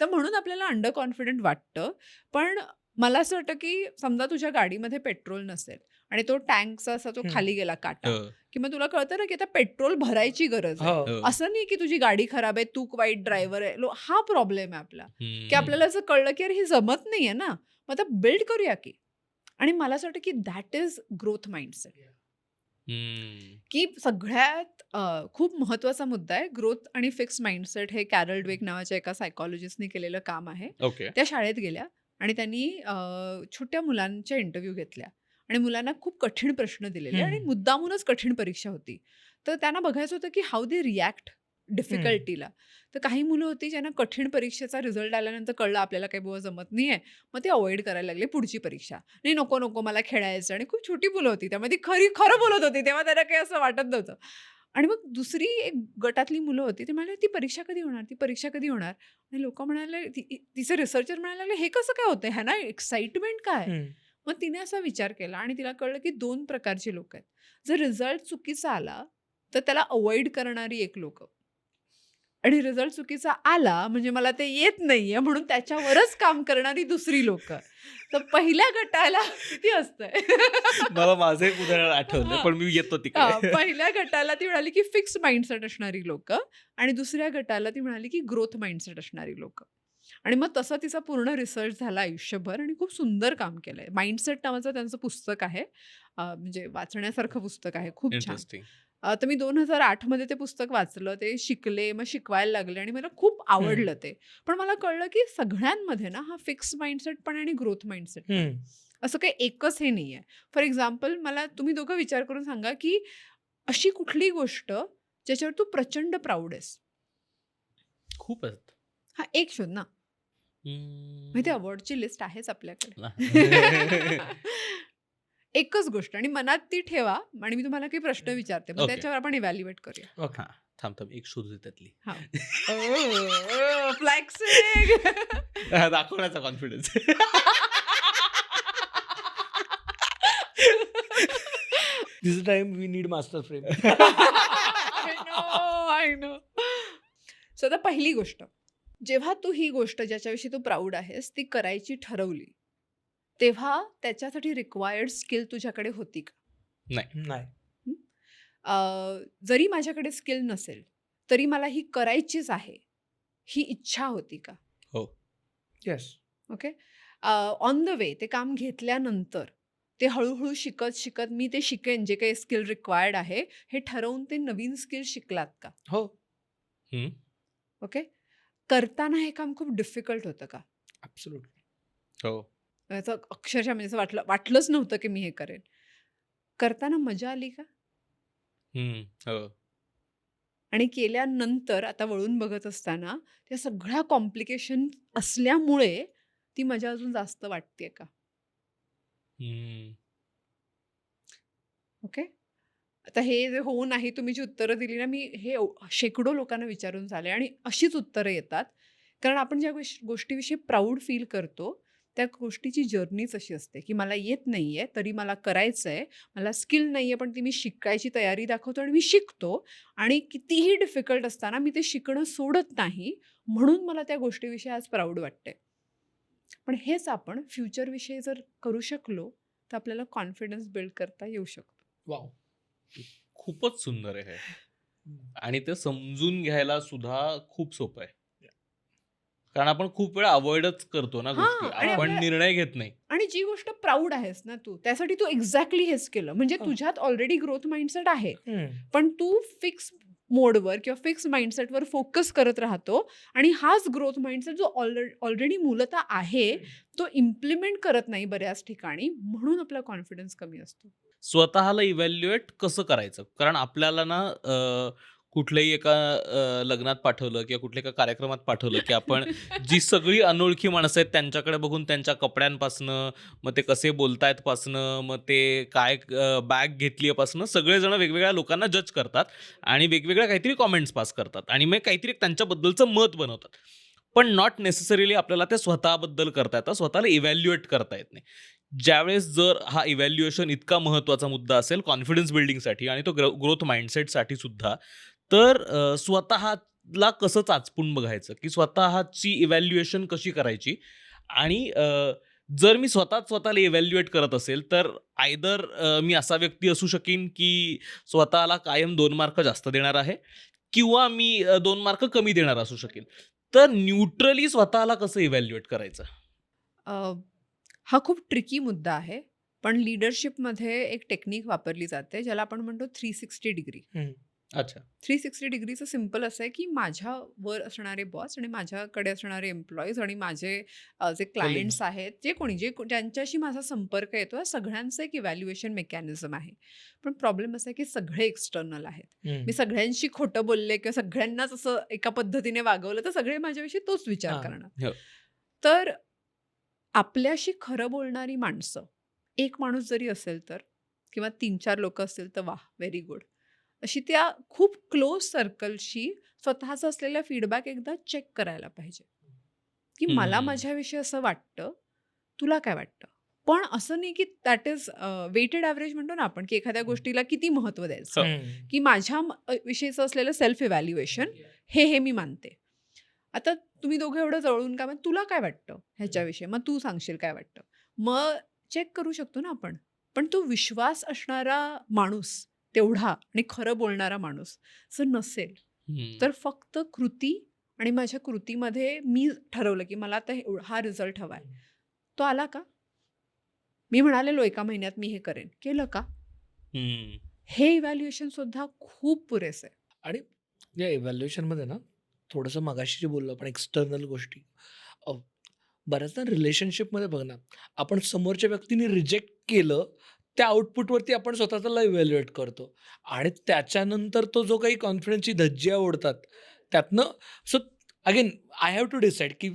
तर म्हणून आपल्याला अंडर कॉन्फिडंट वाटतं. पण मला असं वाटतं की समजा तुझ्या गाडीमध्ये पेट्रोल नसेल आणि तो टँकचा असा तो खाली गेला काटा, हो. की मग तुला कळतं ना की आता पेट्रोल भरायची गरज आहे. हो. असं नाही की तुझी गाडी खराब आहे, तू वाईट ड्रायव्हर आहे. हा प्रॉब्लेम आहे आपला, हम्म. की आपल्याला असं कळलं की अरे हे जमत नाहीये ना, मग आता बिल्ड करूया की. आणि मला असं वाटतं की दॅट इज ग्रोथ माइंडसेट. हम्म. की सगळ्यात खूप महत्वाचा मुद्दा आहे ग्रोथ आणि फिक्स माइंडसेट. हे कॅरल ड्वेक नावाच्या एका सायकॉलॉजिस्टने केलेलं काम आहे. ओके. त्या शाळेत गेल्या आणि त्यांनी छोट्या मुलांच्या इंटरव्ह्यू घेतल्या आणि मुलांना खूप कठीण प्रश्न दिलेले आणि मुद्दामूनच कठीण परीक्षा होती. तर त्यांना बघायचं होतं की हाऊ दे रिॲक्ट डिफिकल्टीला. तर काही मुलं होती ज्यांना कठीण परीक्षेचा रिझल्ट आल्यानंतर कळलं आपल्याला काही बुवा जमत नाहीये, मग ते अवॉइड करायला लागले पुढची परीक्षा. नाही, नको नको मला खेळायचं. आणि खूप छोटी मुलं होती, त्यामुळे ती खरं बोलत होती, तेव्हा त्यांना काही असं वाटत नव्हतं. आणि मग दुसरी एक गटातली मुलं होती, ते म्हणाले ती परीक्षा कधी होणार, ती परीक्षा कधी होणार. आणि लोक म्हणाले, तिचे रिसर्चर म्हणायला लागले हे कसं काय होतंय, ह्यांना एक्साइटमेंट काय. मग तिने असा विचार केला आणि तिला कळलं की 2 प्रकारची लोक आहेत. जर रिझल्ट चुकीचा आला तर त्याला अवॉइड करणारी एक लोक, आणि रिझल्ट चुकीचा आला म्हणजे मला ते येत नाहीये म्हणून त्याच्यावरच काम करणारी दुसरी लोक. तर पहिल्या गटाला किती असतंय. मला माझं एक उदाहरण आठवलं पण मी येतो तिकडे. पहिल्या गटाला ती म्हणाली की फिक्स माइंडसेट असणारी लोक, आणि दुसऱ्या गटाला ती म्हणाली की ग्रोथ माइंडसेट असणारी लोक. आणि मग तसा तिचा पूर्ण रिसर्च झाला आयुष्यभर आणि खूप सुंदर काम केलंय. माइंडसेट नावाचं त्यांचं पुस्तक आहे, म्हणजे वाचण्यासारखं पुस्तक आहे, खूप छान. इंटरेस्टिंग. तर मी 2008 मध्ये ते पुस्तक वाचलं, ते शिकले, मग शिकवायला लागले आणि मला खूप आवडलं ते. पण मला कळलं की सगळ्यांमध्ये ना हा फिक्स माइंडसेट पण आणि ग्रोथ माइंडसेट पण, असं काही एकच हे नाहीये. फॉर एक्झाम्पल मला तुम्ही दोघं विचार करून सांगा की अशी कुठली गोष्ट ज्याच्यावर तू प्रचंड प्राऊड आहेस. खूप आहेत. हा एक शोध ना. माहिती अवॉर्डची लिस्ट आहेच आपल्याकडे. एकच गोष्ट आणि मनात ती ठेवा आणि मी तुम्हाला काही प्रश्न विचारते, मग Okay. त्याच्यावर आपण इव्हॅल्युएट करूया. ओके. थांब एक शोधू त्यातली. फ्लॅक्सिंग. दाखवण्याचा confidence. This time we need master frame. I know. So आता पहिली गोष्ट, जेव्हा तू ही गोष्ट ज्याच्याविषयी तू प्राऊड आहेस ती करायची ठरवली, तेव्हा त्याच्यासाठी रिक्वायर्ड स्किल तुझ्याकडे होती का? नाही. जरी माझ्याकडे स्किल नसेल तरी मला ही करायचीच आहे, ही इच्छा होती का? हो. Yes. Okay. On the way ते काम घेतल्यानंतर ते हळूहळू शिकत शिकत मी ते शिकेन जे काही स्किल रिक्वायर्ड आहे हे ठरवून ते नवीन स्किल शिकलात का? हो. ओके. करताना हे काम खूप डिफिकल्ट होतं का? ऍब्सोल्युटली. हो. याचं अक्षरशः म्हणजे असं वाटलंच नव्हतं की मी हे करेन. करताना मजा आली का? हो. आणि केल्यानंतर आता वळून बघत असताना त्या सगळ्या कॉम्प्लिकेशन असल्यामुळे ती मजा अजून जास्त वाटते का? ओके. आता हे जे हो नाही तुम्ही जी उत्तरं दिली ना, मी हे शेकडो लोकांना विचारून झाले आणि अशीच उत्तरं येतात. कारण आपण ज्या गोष्टीविषयी प्राऊड फील करतो त्या गोष्टीची जर्नीच अशी असते की मला येत नाहीये तरी मला करायचं आहे, मला स्किल नाहीये पण ती मी शिकायची तयारी दाखवतो आणि मी शिकतो, आणि कितीही डिफिकल्ट असताना मी ते शिकणं सोडत नाही, म्हणून मला त्या गोष्टीविषयी आज प्राऊड वाटते. पण हेच आपण फ्युचरविषयी जर करू शकलो तर आपल्याला कॉन्फिडन्स बिल्ड करता येऊ शकतो. वाव. खूपच सुंदर आहे आणि ते समजून घ्यायला सुद्धा खूप सोपं आहे. कारण आपण खूप वेळा अवॉइडच करतो ना हां, गोष्टी, आणि आपण आपल्याला निर्णय घेत नाही. आणि जी गोष्ट प्राऊड आहेस ना तू, त्यासाठी तू एक्झॅक्टली हेच केलं. म्हणजे हां. तुझ्यात ऑलरेडी ग्रोथ माइंडसेट आहे. हम्म. पण तू फिक्स मोडवर किंवा फिक्स माइंडसेटवर फोकस करत राहतो आणि हाच ग्रोथ माइंडसेट जो ऑलरेडी मूलतः आहे, तो इम्प्लिमेंट करत नाही बऱ्याच ठिकाणी. म्हणून आपला कॉन्फिडन्स कमी असतो. स्वतःला इव्हॅल्युएट कसं करायचं? कारण आपल्याला ना कुठल्याही एका लग्नात पाठवलं किंवा कुठल्या एका कार्यक्रमात पाठवलं, की आपण जी सगळी अनोळखी माणसं आहेत त्यांच्याकडे बघून त्यांच्या कपड्यांपासनं, मग ते कसे बोलतायत पासनं, मग ते काय बॅग घेतली आहे पासनं, सगळेजण वेगवेगळ्या लोकांना जज करतात आणि वेगवेगळ्या काहीतरी कॉमेंट्स पास करतात आणि मग काहीतरी त्यांच्याबद्दलचं मत बनवतात. पण नॉट नेसेसरीली आपल्याला ते स्वतःबद्दल करता येतं, स्वतःला इव्हॅल्युएट करता येत नाही. ज्यावेळेस जर हा इव्हॅल्युएशन इतका महत्त्वाचा मुद्दा असेल कॉन्फिडन्स बिल्डिंगसाठी आणि तो ग्रोथ माइंडसेटसाठी सुद्धा, तर स्वतःला कसं चाचपून बघायचं, की स्वतःची इव्हॅल्युएशन कशी करायची आणि जर मी स्वतःला इव्हॅल्युएट करत असेल, तर आयदर मी असा व्यक्ती असू शकीन, की स्वतःला कायम 2 मार्क जास्त देणार आहे किंवा मी 2 मार्क कमी देणार असू शकेन. तर न्यूट्रली स्वतःला कसं इव्हॅल्युएट करायचं? अ, हा खूप ट्रिकी मुद्दा आहे. पण लीडरशिपमध्ये एक टेक्निक वापरली जाते, ज्याला आपण म्हणतो 360 डिग्री. अच्छा. 360 डिग्रीचं सिंपल असं आहे, की माझ्यावर असणारे बॉस आणि माझ्याकडे असणारे एम्प्लॉईज आणि माझे जे क्लायंट्स आहेत, ज्यांच्याशी माझा संपर्क येतो, या सगळ्यांचं एक इव्हॅल्युएशन मेकॅनिझम आहे. पण प्रॉब्लेम असा आहे, की सगळे एक्सटर्नल आहेत. मी सगळ्यांशी खोटं बोलले किंवा सगळ्यांनाच असं एका पद्धतीने वागवलं, तर सगळे माझ्याविषयी तोच विचार हां. करणार. हो. तर आपल्याशी खरं बोलणारी माणसं, एक माणूस जरी असेल तर, किंवा 3-4 लोकं असतील तर वाह! Very good. अशी त्या खूप क्लोज सर्कलशी स्वतःचा असलेला फीडबॅक एकदा चेक करायला पाहिजे, की मला हम्म. माझ्याविषयी असं वाटतं, तुला काय वाटतं? पण असं नाही की दॅट इज वेटेड ॲव्हरेज म्हणतो ना आपण, की एखाद्या गोष्टीला किती महत्त्व द्यायचं, हो. की माझ्या विषयीचं असलेलं सेल्फ इव्हॅल्युएशन हे मी मानते. आता तुम्ही दोघं एवढं जवळून का, मग तुला काय वाटतं ह्याच्याविषयी? मग तू सांगशील काय वाटतं? मग चेक करू शकतो ना आपण. पण तो विश्वास असणारा माणूस तेवढा आणि खरं बोलणारा माणूस जर नसेल, हम्म. तर फक्त कृती आणि माझ्या कृतीमध्ये मी ठरवलं, की मला आता हा रिझल्ट हवा आहे. तो आला का? मी म्हणालेलो 1 महिन्यात मी हे करेन. केलं का? हम्म. हे इव्हॅल्युएशन सुद्धा खूप पुरेसं आहे. आणि या इव्हॅल्युएशनमध्ये ना थोडंसं मगाशी जे बोललो आपण एक्सटर्नल गोष्टी, अ, बऱ्याचदा रिलेशनशिपमध्ये बघ ना, आपण समोरच्या व्यक्तीने रिजेक्ट केलं, त्या आउटपुटवरती आपण स्वतःला इव्हॅल्युएट करतो आणि त्याच्यानंतर तो जो काही कॉन्फिडन्सची धज्जिया ओढतात, त्यातनं so again I have to decide की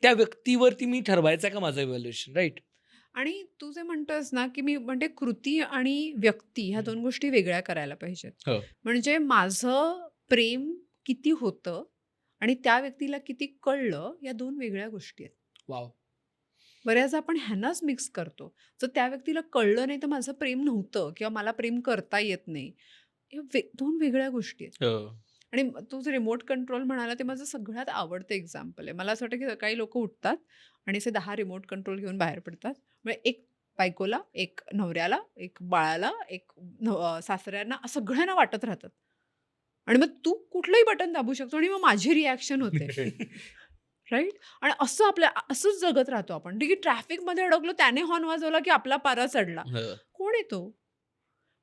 त्या व्यक्तीवरती मी ठरवायचं का माझं इव्हॅल्युएशन, राईट? आणि तू जे म्हणतोयस ना, की मी म्हणते कृती आणि व्यक्ती ह्या 2 गोष्टी वेगळ्या करायला पाहिजेत. हो. म्हणजे माझं प्रेम किती होतं आणि त्या व्यक्तीला किती कळलं, या 2 वेगळ्या गोष्टी आहेत. वाव. बऱ्याचदा आपण ह्यांनाच मिक्स करतो. जर त्या व्यक्तीला कळलं नाही, तर माझं प्रेम नव्हतं किंवा मला प्रेम करता येत नाही. या 2 वेगळ्या गोष्टी आहेत. हो. आणि तू जे रिमोट कंट्रोल म्हणाला, ते माझं सगळ्यात आवडतं एक्झाम्पल आहे. मला असं वाटतं, की सकाळी लोकं उठतात आणि असे 10 रिमोट कंट्रोल घेऊन बाहेर पडतात. म्हणजे एक बायकोला, एक नवऱ्याला, एक बाळाला, एक सासऱ्यांना, सगळ्यांना वाटत राहतात. आणि मग तू कुठलंही बटन दाबू शकतो आणि मग माझी रिॲक्शन होते. राईट? आणि असं असंच जगत राहतो आपण. ठीक आहे, ट्रॅफिकमध्ये अडकलो, त्याने हॉर्न वाजवला, की आपला पारा चढला. हो. कोण आहे तो?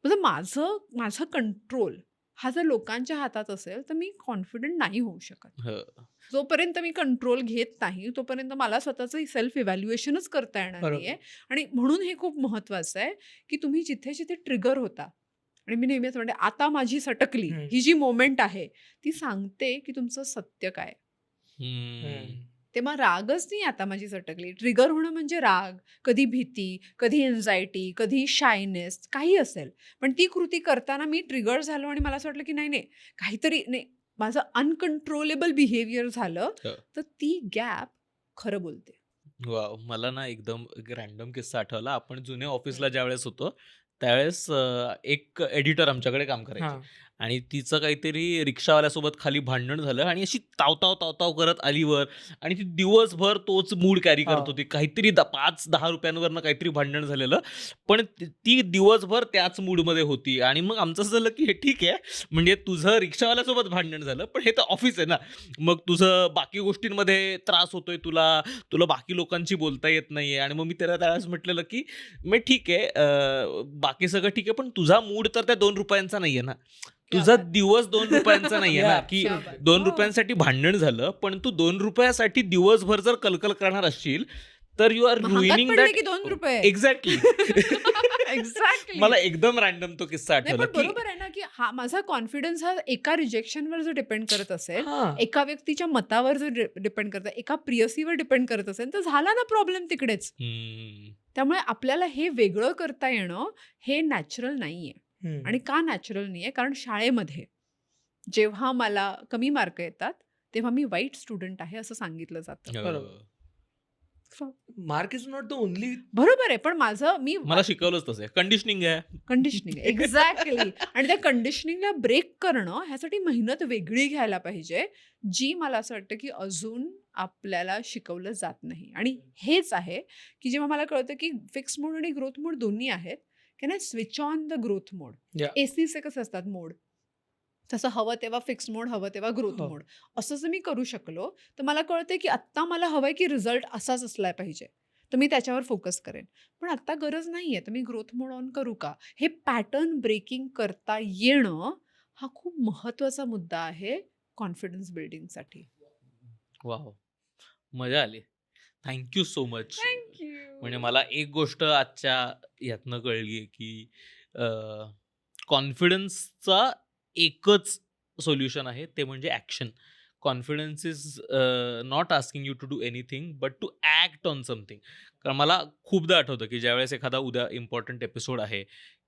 म्हणजे माझं कंट्रोल हा जर लोकांच्या हातात असेल, तर मी कॉन्फिडंट नाही होऊ शकत. हो. जोपर्यंत मी कंट्रोल घेत नाही, तोपर्यंत मला स्वतःचं सेल्फ इव्हॅल्युएशनच करता येणार नाहीये. आणि म्हणून हे खूप महत्वाचं आहे, की तुम्ही जिथे-जिथे ट्रिगर होता, आणि मी नेहमीच म्हणते, आता माझी सटकली, ही जी मोमेंट आहे, ती सांगते, की तुमचं सत्य काय. हम्म. तेव्हा रागच नाही, आता माझी सटकली. ट्रिगर होणं म्हणजे राग, कधी भीती, कधी एन्झायटी, कधी शायनेस, काही असेल. पण ती कृती करताना मी ट्रिगर झालो आणि मला असं वाटलं, की नाही, काहीतरी नाही, माझं अनकंट्रोलेबल बिहेवियर झालं, हो. तर ती गॅप खरं बोलते. वाव! मला ना एकदम एक रॅन्डम किस्सा आठवला. आपण जुन्या ऑफिसला ज्यावेळेस होतो, त्यावेळेस एक एडिटर आमच्याकडे काम करायचे हां. आणि तिचं काहीतरी रिक्षावाल्यासोबत खाली भांडण झालं आणि अशी तावताव करत आली वर आणि ती दिवसभर तोच मूड कॅरी करत हां. होती. काहीतरी 5-10 रुपयांवरनं काहीतरी भांडण झालेलं. पण ती दिवसभर त्याच मूडमध्ये होती आणि मग आमचं असं झालं, की हे ठीक आहे, म्हणजे तुझं रिक्षावाल्यासोबत भांडण झालं, पण हे तर ऑफिस आहे ना. मग तुझं बाकी गोष्टींमध्ये त्रास होतोय तुला बाकी लोकांशी बोलता येत नाहीये आणि मग मी त्याला त्यावेळेस म्हटलेलं, की मग ठीक आहे, बाकी सगळं ठीक आहे, पण तुझा मूड तर त्या ₹2 नाहीये ना. क्या तुझा बात. दिवस ₹2 नाहीये ना, की क्या बात. 2 हो. रुपयांसाठी भांडण झालं, पण तू ₹2 दिवसभर जर कलकल करणार असशील, तर यू आर महागात रुइनिंग पडले दॅट. की ₹2. एक्झॅक्टली. एक्झॅक्टली. मला एकदम रॅन्डम तो किस्सा नाही आठवला, पण की बरोबर आहे ना, की हा माझा कॉन्फिडन्स हा एका रिजेक्शनवर जर डिपेंड करत असेल, हां. एका व्यक्तीच्या मतावर जर डिपेंड करत एका प्रियसीवर डिपेंड करत असेल, तर झाला ना प्रॉब्लेम तिकडेच. हम्म. त्यामुळे आपल्याला हे वेगळं करता येणं हे नॅचरल नाहीये. हं. आणि का नॅचरल नाहीये? कारण शाळेमध्ये जेव्हा मला कमी मार्क येतात, तेव्हा मी वाईट स्टुडंट आहे असं सांगितलं जातं. बरोबर. Mark is not the only. बरोबर आहे, पण मी मला शिकवलंच तसं आहे. कंडिशनिंग आहे. Conditioning exactly. आणि त्या कंडिशनिंगला ब्रेक करणं ह्यासाठी मेहनत वेगळी घ्यायला पाहिजे, जी मला असं वाटतं की अजून आपल्याला शिकवलं जात नाही. आणि हेच आहे की जेव्हा मला कळतं की फिक्स मोड आणि ग्रोथ मोड दोन्ही आहेत, can I switch on the growth mode. Yeah. एसीचे कसं असतात मोड, तसं हवं तेव्हा फिक्स मोड, हवं तेव्हा ग्रोथ हो. मोड. असं जर मी करू शकलो, तर मला कळते की आत्ता मला हवंय की रिझल्ट असाच असला पाहिजे, तर मी त्याच्यावर फोकस करेन. पण आत्ता गरज नाहीये, तर मी ग्रोथ मोड ऑन करू का? हे पॅटर्न ब्रेकिंग करता येणं हा खूप महत्वाचा मुद्दा आहे कॉन्फिडन्स बिल्डिंगसाठी. वाव, मजा आली. Thank you so much. म्हणजे थँक्यू. मला एक गोष्ट आजच्या यातनं कळली, की कॉन्फिडन्सचा एकच सोल्युशन आहे, ते म्हणजे action. Confidence is not asking you to do anything but to act on something. कारण मला खूपदा आठवतं, की ज्यावेळेस एखादा उद्या इम्पॉर्टंट एपिसोड आहे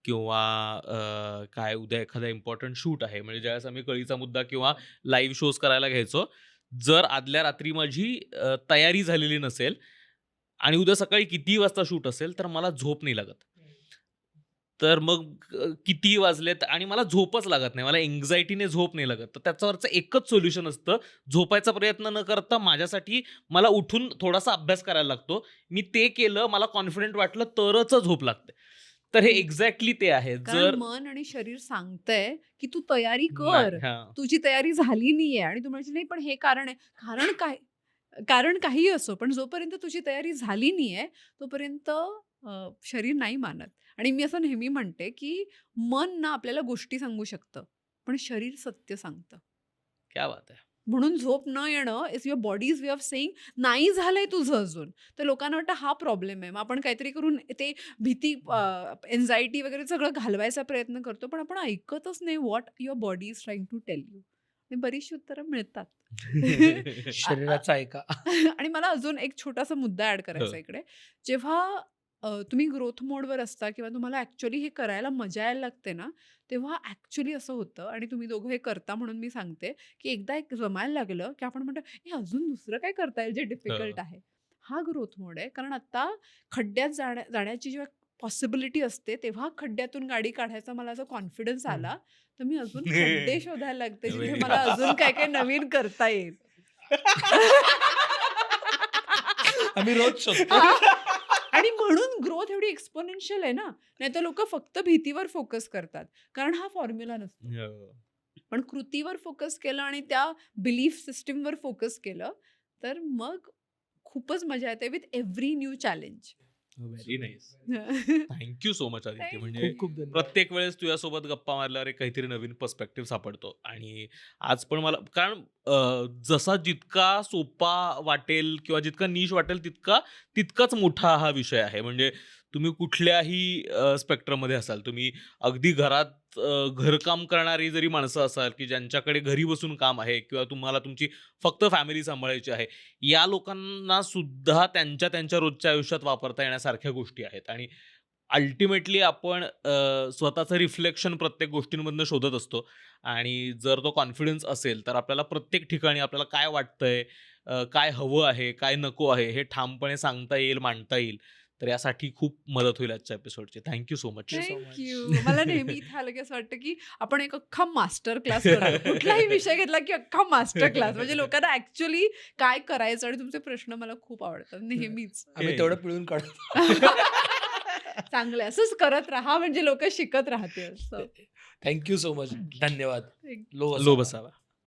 किंवा काय उद्या एखादा इम्पॉर्टंट शूट आहे, म्हणजे ज्यावेळेस आम्ही कळीचा मुद्दा किंवा लाईव्ह शोज करायला घ्यायचो, जर आदल्या रात्री माझी तयारी झालेली नसेल आणि उद्या सकाळी कितीही वाजता शूट असेल, तर मला झोप नाही लागत. तर मग कितीही वाजलेत आणि मला झोपच लागत नाही. मला एन्झायटीने झोप नाही लागत. तर त्याच्यावरचं एकच सोल्युशन असतं, झोपायचा प्रयत्न न करता माझ्यासाठी मला उठून थोडासा अभ्यास करायला लागतो. मी ते केलं, मला कॉन्फिडंट वाटलं तरच झोप लागते. तर हे एक्झॅक्टली ते आहे. कारण जर मन आणि शरीर सांगतंय की तू तयारी कर, हां. तुझी तयारी झाली नाहीये आणि तू म्हणशील नाही पण हे कारण आहे. कारण काहीही असो, पण जोपर्यंत तुझी तयारी झाली नाहीये, तोपर्यंत शरीर नाही मानत. आणि मी असं नेहमी म्हणते की मन ना आपल्याला गोष्टी सांगू शकतं, पण शरीर सत्य सांगतं. क्या बात आहे. म्हणून झोप न येणं is your bodies way of saying नाही झालंय तुझं अजून. तर लोकांना वाटतं हा प्रॉब्लेम आहे. मग आपण काहीतरी करून ते भीती, एन्झायटी वगैरे सगळं घालवायचा प्रयत्न करतो, पण आपण ऐकतच नाही what your body is trying to tell you. आणि बरीचशी उत्तरं मिळतात. शरीराचा ऐका. आणि मला अजून एक छोटासा मुद्दा ऍड करायचा हो. इकडे. जेव्हा तुम्ही ग्रोथ मोडवर असता किंवा तुम्हाला ऍक्च्युअली हे करायला मजा यायला लागते ना, तेव्हा ऍक्च्युअली असं होतं आणि तुम्ही दोघं हे करता म्हणून मी सांगते, की एकदा एक जमायला लागलं की आपण म्हणतो हे अजून दुसरं काय करता येईल जे डिफिकल्ट हो. आहे. हा ग्रोथ मोड आहे. कारण आता खड्ड्यात जाण्याची जेव्हा पॉसिबिलिटी असते, तेव्हा खड्ड्यातून गाडी काढायचा मला असा कॉन्फिडन्स हं. आला, तर मी अजून खड्डे शोधायला लागते जिथे Very मला nice. अजून काय काय नवीन करता येईल. आम्ही रोज शोधतो. आणि म्हणून ग्रोथ एवढी एक्सपोनेन्शियल आहे ना, नाहीतर लोक फक्त भीतीवर फोकस करतात, कारण हा फॉर्म्युला नसतो. हो. पण कृतीवर फोकस केलं आणि त्या बिलीफ सिस्टीमवर फोकस केलं, तर मग खूपच मजा येते with every new challenge. Very nice. Thank you so much Aditya. Thank म्हणजे खूप खूप धन्यवाद. प्रत्येक वेळेस तुझ्यासोबत गप्पा मारल्यावर एक काहीतरी नवीन पर्स्पेक्टिव्ह सापडतो आणि आज पण मला कारण जसा जितका सोपा वाटेल किंवा जितका नीश वाटेल तितकाच मोठा हा विषय आहे. म्हणजे तुम्ही कुठल्याही स्पेक्ट्रममध्ये असाल, तुम्ही अगदी घरात घरकाम करणारी जरी माणसं असाल, की ज्यांच्याकडे घरी बसून काम आहे किंवा तुम्हाला तुमची फक्त फॅमिली सांभाळायची आहे, या लोकांना सुद्धा त्यांच्या रोजच्या आयुष्यात वापरता येण्यासारख्या गोष्टी आहेत. आणि अल्टिमेटली आपण स्वतःचं रिफ्लेक्शन प्रत्येक गोष्टींमधनं शोधत असतो आणि जर तो कॉन्फिडन्स असेल, तर आपल्याला प्रत्येक ठिकाणी आपल्याला काय वाटतंय, काय हवं आहे, काय नको आहे, हे ठामपणे सांगता येईल, मांडता येईल. तर यासाठी खूप मदत होईल आजच्या एपिसोडची. Thank you so much. Thank you so thank you. मला नेहमी इथे आलं की असं वाटतं की आपण एक अख्खा मास्टर क्लास करावा. कुठलाही विषय घेतला की अख्खा मास्टर क्लास. म्हणजे लोकांना ऍक्च्युअली काय करायचं आणि तुमचे प्रश्न मला खूप आवडतात नेहमीच. आम्ही तेवढं पिळून काढू. चांगलं आहे. असंच करत राहा म्हणजे लोक शिकत राहतील. असं. Thank you so much. धन्यवाद. लो बसावा.